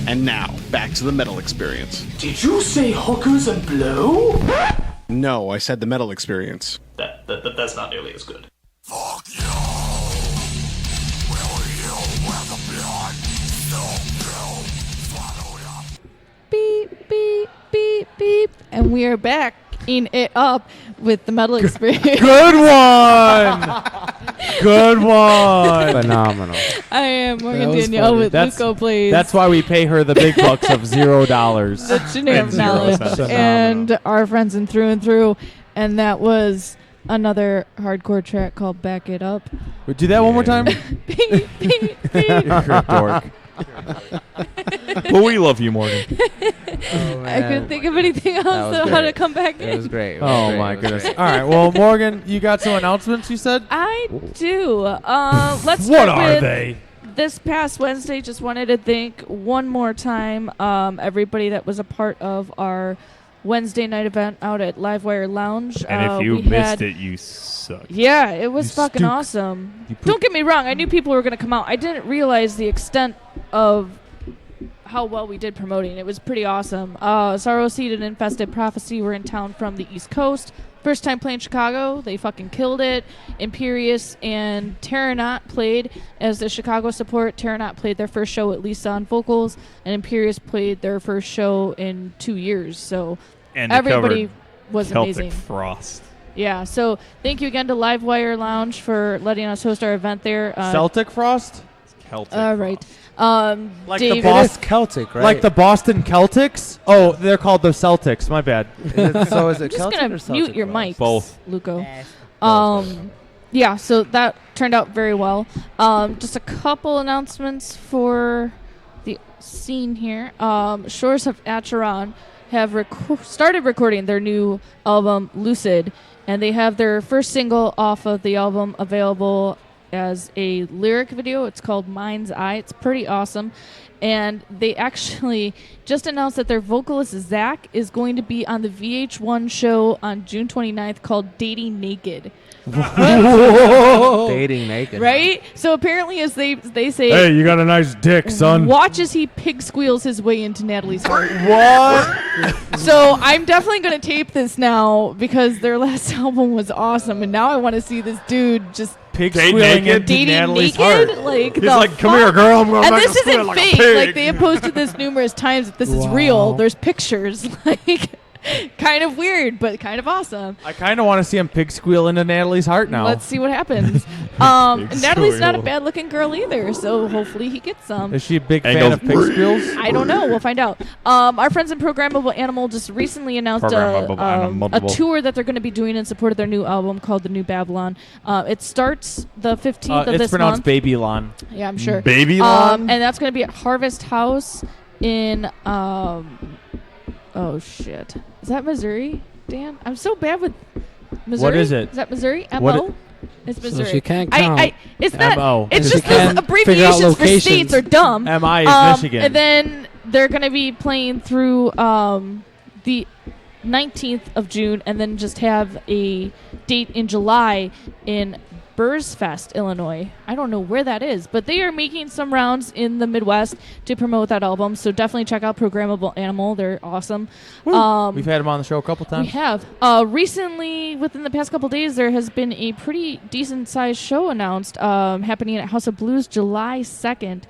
And now, back to the metal experience. Did you say hookers and blow? No, I said the metal experience. That's not nearly as good. Beep, beep, beep, beep. And we are back. it up with the metal experience. Good one. Good one. Phenomenal. I am Morgan That was Danielle funny. with Luco Blaze. That's why we pay her the big bucks of $0. the generic And 0 knowledge cents. and our friends in through and through. And that was another hardcore track called Back It Up. Do that one more time. Beep, beep, beep. You're a dork. But we love you, Morgan. I couldn't think of anything else was on how to great. come back It was in. great. It was Oh great. my It was goodness. great. All right. Well, Morgan, you got some announcements. You said. I do. Let's What start are with they? this past Wednesday. Just wanted to thank one more time everybody that was a part of our Wednesday night event out at Livewire Lounge. And if you we missed had- it, you suck. Yeah, it was You fucking stink. awesome. You poop. Don't get me wrong. I knew people were going to come out. I didn't realize the extent of how well we did promoting. It was pretty awesome. Sorrow Seed and Infested Prophecy were in town from the East Coast. First time playing Chicago. They fucking killed it. Imperius and Terranot played as the Chicago support. Terranot played their first show at Lisa on vocals, and Imperius played their first show in 2 years. So And they everybody covered was Celtic amazing. Frost. Yeah, so thank you again to Livewire Lounge for letting us host our event there. Celtic Frost. Celtic Right. Frost. Like Dave, the It Boston is Celtic, right? Like the Boston Celtics. Oh, they're called the Celtics. My bad. So is it I'm just Celtic gonna or Celtic? mute your Frost? mics, Both. Luco. Yeah, so that turned out very well. Just a couple announcements for the scene here. Shores of Acheron have started recording their new album, Lucid, and they have their first single off of the album available as a lyric video. It's called Mind's Eye. It's pretty awesome. And they actually just announced that their vocalist, Zach, is going to be on the VH1 show on June 29th called Dating Naked. Dating naked. Right? So apparently, as they say, Hey, you got a nice dick, son. watch as he pig squeals his way into Natalie's heart. What? So I'm definitely going to tape this now because their last album was awesome. And now I want to see this dude just Pig Date squealing naked? into dating Natalie's naked. heart. Like, He's the like, come fuck? here, girl. I'm going to And make this a squeal isn't like a fake. pig. Like, they have posted this numerous times that this is real. There's pictures. Like, kind of weird, but kind of awesome. I kind of want to see him pig squeal into Natalie's heart now. Let's see what happens. Big Natalie's not a squeal. bad-looking girl either, so hopefully he gets some. Is she a big fan Angles. of pig squeals? I don't know. We'll find out. Our friends in Programmable Animal just recently announced Programmable a Animal. tour that they're going to be doing in support of their new album called The New Babylon. It starts the 15th of It's this pronounced month. Babylon. Yeah, I'm sure. Babylon? And that's going to be at Harvest House in oh shit. Is that Missouri? Dan, I'm so bad with Missouri. What is it? Is that Missouri? What M.O.? It's Missouri. she can't count. It's not. M.O. It's She just can't those figure out abbreviations for locations. states are dumb. M.I. is Michigan. And then they're going to be playing through the 19th of June, and then just have a date in July in Bursfest, Illinois. I don't know where that is, but they are making some rounds in the Midwest to promote that album. So definitely check out Programmable Animal. They're awesome. We've had him on the show a couple We times. have. Recently, within the past couple days, there has been a pretty decent-sized show announced happening at House of Blues July 2nd.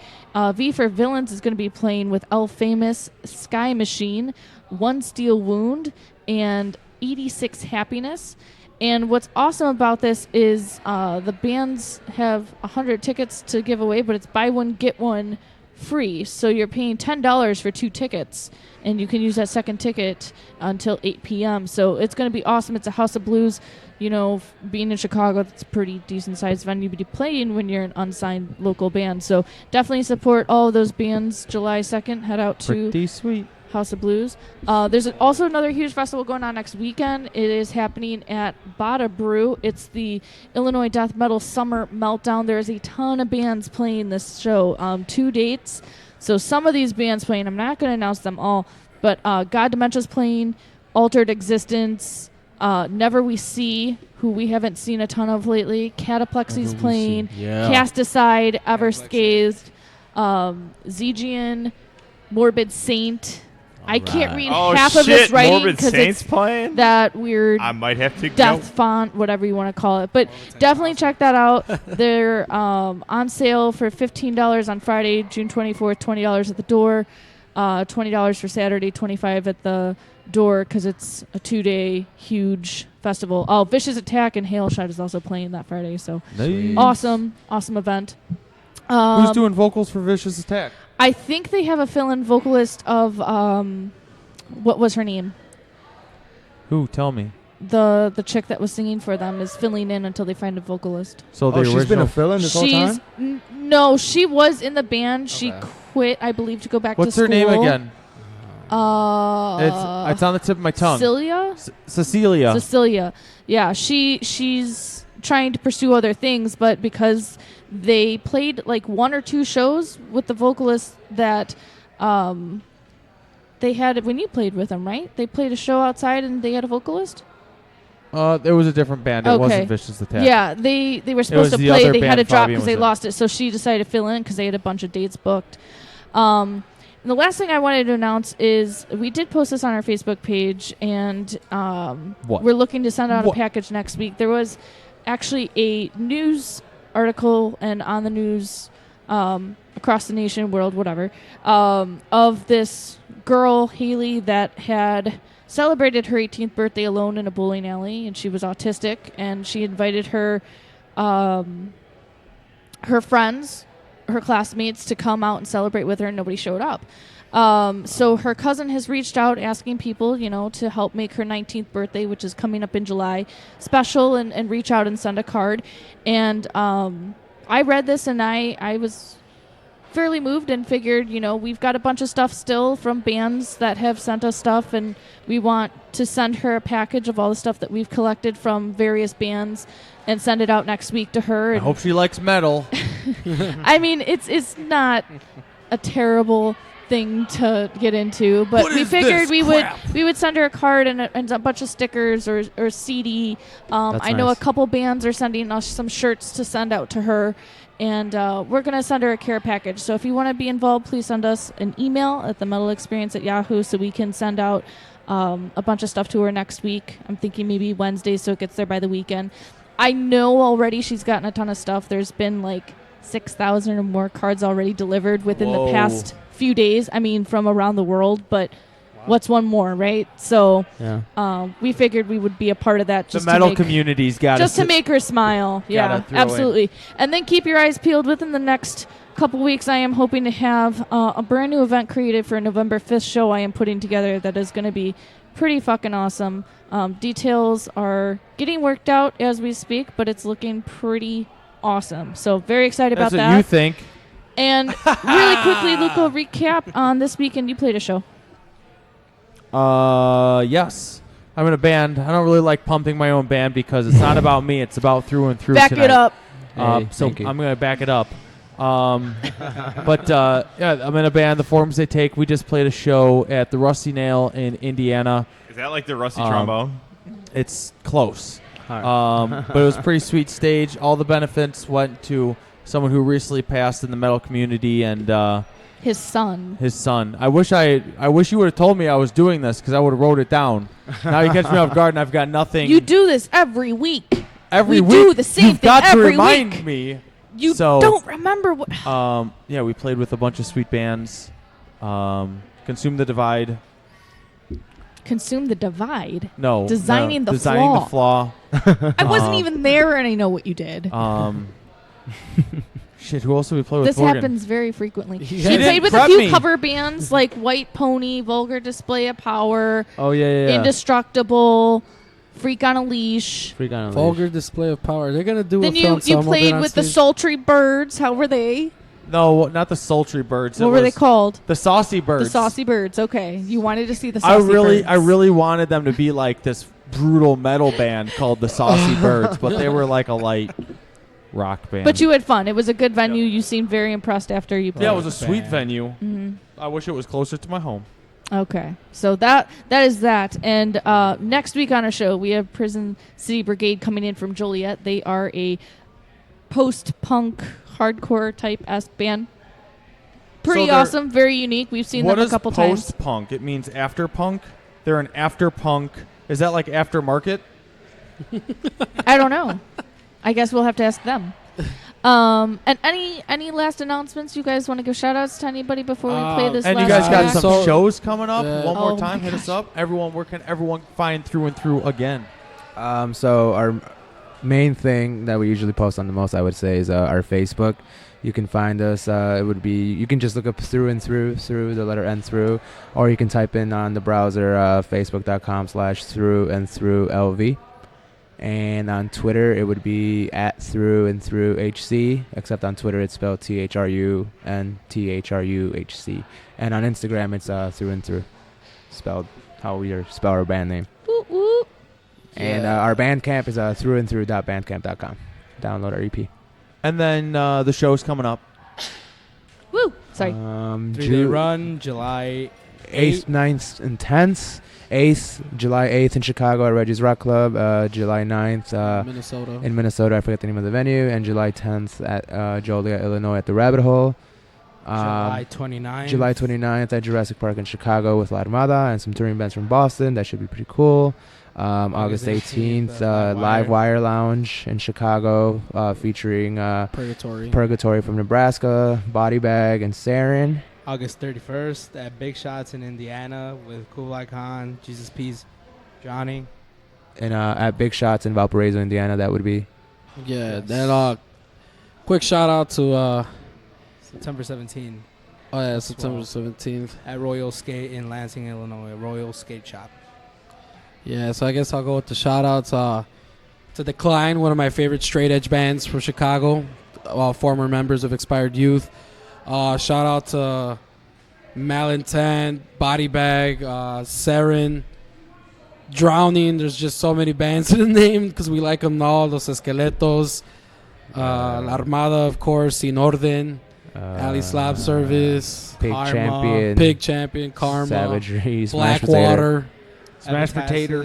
V for Villains is going to be playing with El Famous, Sky Machine, One Steel Wound, and 86 Happiness. And what's awesome about this is the bands have 100 tickets to give away, but it's buy one, get one free. So you're paying $10 for 2 tickets, and you can use that second ticket until 8 p.m. So it's going to be awesome. It's a House of Blues. You know, being in Chicago, it's a pretty decent-sized venue to be playing when you're an unsigned local band. So definitely support all of those bands July 2nd. Head out to Pretty sweet. House of Blues. There's also another huge festival going on next weekend. It is happening at Bada Brew. It's the Illinois Death Metal Summer Meltdown. There's a ton of bands playing this show. 2 dates. So some of these bands playing, I'm not going to announce them all, but God Dementia's playing, Altered Existence, Never We See, who we haven't seen a ton of lately, Cataplexy's playing, Cast Aside, Ever Scathed, Zegian, Morbid Saint. I can't read half of this writing Morbid because Saints it's playing? that weird I might have to death go. font, whatever you want to call it. But definitely check that out. They're on sale for $15 on Friday, June 24th, $20 at the door. $20 for Saturday, $25 at the door because it's a 2-day huge festival. Oh, Vicious Attack and Hail Shot is also playing that Friday. So Nice. awesome event. Who's doing vocals for Vicious Attack? I think they have a fill-in vocalist of what was her name? Who? Tell me. The chick that was singing for them is filling in until they find a vocalist. So the she's been a fill-in this whole time? No, she was in the band. She quit, I believe, to go back What's to school. her name again? It's It's on the tip of my tongue. Cecilia? Cecilia. Yeah, she's trying to pursue other things, but because they played like 1 or 2 shows with the vocalist that they had when you played with them, right? They played a show outside and they had a vocalist? There was a different band. It wasn't Vicious Attack. Yeah, they were supposed to the play. other They had band to drop Fabian because they was in. lost it. So she decided to fill in because they had a bunch of dates booked. And the last thing I wanted to announce is we did post this on our Facebook page, and we're looking to send out a package next week. There was actually a news article and on the news across the nation, world, whatever, of this girl, Haley, that had celebrated her 18th birthday alone in a bowling alley, and she was autistic, and she invited her friends, her classmates, to come out and celebrate with her, and nobody showed up. So her cousin has reached out asking people, to help make her 19th birthday, which is coming up in July, special, and reach out and send a card. And I read this, and I was fairly moved and figured, we've got a bunch of stuff still from bands that have sent us stuff, and we want to send her a package of all the stuff that we've collected from various bands and send it out next week to her. I hope she likes metal. I mean, it's not a terrible thing to get into, but we figured we would send her a card and a bunch of stickers or CD. I know a couple bands are sending us some shirts to send out to her, and we're going to send her a care package. So if you want to be involved, please send us an email at themetalexperience@yahoo so we can send out a bunch of stuff to her next week. I'm thinking maybe Wednesday so it gets there by the weekend. I know already she's gotten a ton of stuff. There's been like 6,000 or more cards already delivered within the past few days. I mean, from around the world, but what's one more, right? So we figured we would be a part of that. The metal community's got just to make her smile. Yeah, absolutely. And then keep your eyes peeled. Within the next couple weeks, I am hoping to have a brand new event created for a November 5th show I am putting together that is going to be pretty fucking awesome. Details are getting worked out as we speak, but it's looking pretty awesome. So very excited about that. That's what you think. And really quickly, Luco, recap on this weekend you played a show. Yes. I'm in a band. I don't really like pumping my own band because it's not about me. It's about through and through. Back tonight. it up. So I'm going to back it up. But I'm in a band, The Forms They Take. We just played a show at the Rusty Nail in Indiana. Is that like the Rusty Trombone? It's close. But it was a pretty sweet stage. All the benefits went to someone who recently passed in the metal community and his son. I wish you would have told me I was doing this because I would have wrote it down. Now you catch me off guard and I've got nothing. You do this every week. We do the same You've thing got every to remind week. me. You don't remember what? Yeah, we played with a bunch of sweet bands. Consume the Divide. Consume the Divide? No. Designing the Flaw. I wasn't even there and I know what you did. Shit, who else did we play with? This Morgan? happens very frequently. She She played with a prep few me. cover bands like White Pony, Vulgar Display of Power, Oh, yeah. Indestructible, Freak on a Leash. Vulgar Display of Power. They're gonna do Then a you film. Someone played did on with the stage. Sultry Birds. How were they? No, not the Sultry Birds. What were they called? The Saucy Birds. The Saucy Birds. Okay, you wanted to see the Saucy Birds. I really wanted them to be like this brutal metal band called the Saucy Birds, but they were like a light rock band. But you had fun. It was a good venue. You seemed very impressed after you played. Yeah, it was a sweet venue. Mhm. I wish it was closer to my home. Okay, so that is that. And next week on our show, we have Prison City Brigade coming in from Joliet. They are a post-punk, hardcore type-esque band. Pretty they're- awesome, very unique. We've seen them a couple What times. is post-punk? It means after punk? They're an after punk. Is that like aftermarket? I don't know. I guess we'll have to ask them. And any last announcements you guys want to give shout outs to anybody before we play this? And last you guys got track? some shows coming up. One more Oh time, my hit us up. Everyone, where can everyone find Through and Through again? So our main thing that we usually post on the most, I would say, is our Facebook. You can find us. It would be, you can just look up Through and Through the letter N through, or you can type in on the browser facebook.com/through and through LV. And on Twitter, it would be @Through and Through HC, except on Twitter it's spelled THRU and THRUHC. And on Instagram, it's Through and Through, spelled how we spell our band name. Woo, woo. And our Bandcamp is throughandthrough.bandcamp.com. Download our EP. And then the show's coming up. Woo! Sorry. 3-day run, July 8th, 9th, and 10th. 8th, July 8th in Chicago at Reggie's Rock Club. July 9th Minnesota. in Minnesota. I forget the name of the venue. And July 10th at Joliet, Illinois at the Rabbit Hole. July 29th. July 29th at Jurassic Park in Chicago with La Armada and some touring bands from Boston. That should be pretty cool. August 18th, Live Wire Lounge in Chicago, featuring Purgatory from Nebraska, Body Bag, and Sarin. August 31st at Big Shots in Indiana with Kublai Khan, Jesus Peace, Johnny. And at Big Shots in Valparaiso, Indiana, that would be. Yeah, that quick shout out to September 17th. Oh yeah, September 17th at Royal Skate in Lansing, Illinois, Royal Skate Shop. Yeah, so I guess I'll go with the shout outs to Decline, one of my favorite straight edge bands from Chicago, former members of Expired Youth. Shout out to Malintent, Body Bag, Sarin, Drowning. There's just so many bands to the name because we like them all. Los Esqueletos, La Armada, of course, Sin Orden, Ali Slab Service, Pig Champion, Karma, Savagery, Blackwater, Smash Potato.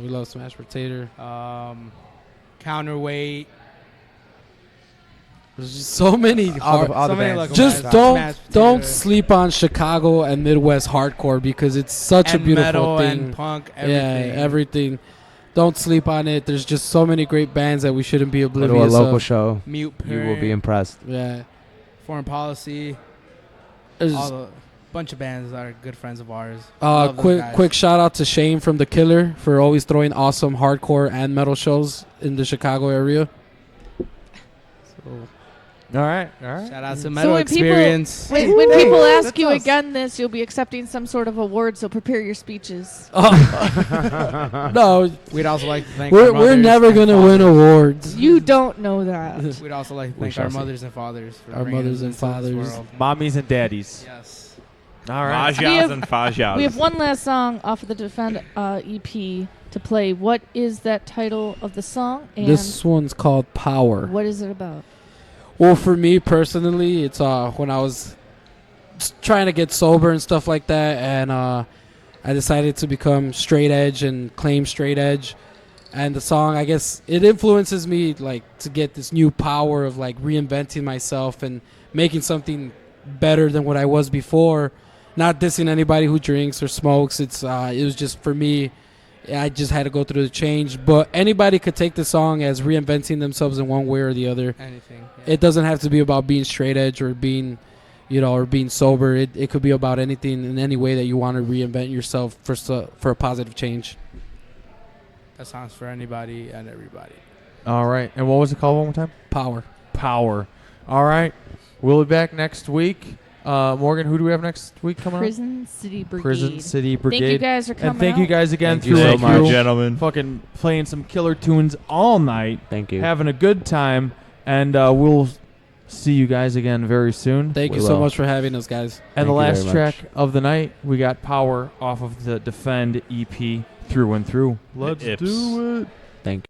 We love Smash Potato. Counterweight. There's just so many. All the bands. Just don't sleep on Chicago and Midwest hardcore because it's such and a beautiful metal thing. And punk, everything. Yeah, everything. Don't sleep on it. There's just so many great bands that we shouldn't be Go oblivious to a local of. show. Mute You will Parent. be impressed. Yeah. Foreign Policy. There's A bunch of bands that are good friends of ours. Love those guys. quick shout out to Shane from The Killer for always throwing awesome hardcore and metal shows in the Chicago area. All right. Shout out to So Metal when Experience. People, when people ask you again this, you'll be accepting some sort of award, so prepare your speeches. No, we'd also like to thank our we're mothers never and gonna fathers. win awards. You don't know that. We'd also like to We thank shall our see. mothers and fathers for Our bringing mothers us and into this fathers. world. Mommies and daddies. Yes. All right. Fajas and Fajas. We have one last song off of the Defend EP to play. What is that title of the song? And This one's called Power. what is it about? Well, for me personally, it's when I was trying to get sober and stuff like that, and I decided to become straight edge and claim straight edge. And the song, I guess, it influences me like to get this new power of like reinventing myself and making something better than what I was before. Not dissing anybody who drinks or smokes. It was just for me. I just had to go through the change, but anybody could take the song as reinventing themselves in one way or the other. Anything. It doesn't have to be about being straight edge or being, or being sober. It could be about anything in any way that you want to reinvent yourself for a positive change. That song's for anybody and everybody. All right. And what was it called one more time? Power. Power. All right. We'll be back next week. Morgan, who do we have next week coming up? Prison City Brigade. Prison City Brigade. Thank you guys for coming And thank you out. guys again. Thank you Through so and much, through. gentlemen. Fucking playing some killer tunes all night. Thank you. Having a good time. And we'll see you guys again very soon. Thank you We so will. much for having us, guys. And Thank the you last very track much. of the night, we got Power off of the Defend EP, Through and Through. Let's Ips. do it. Thank you.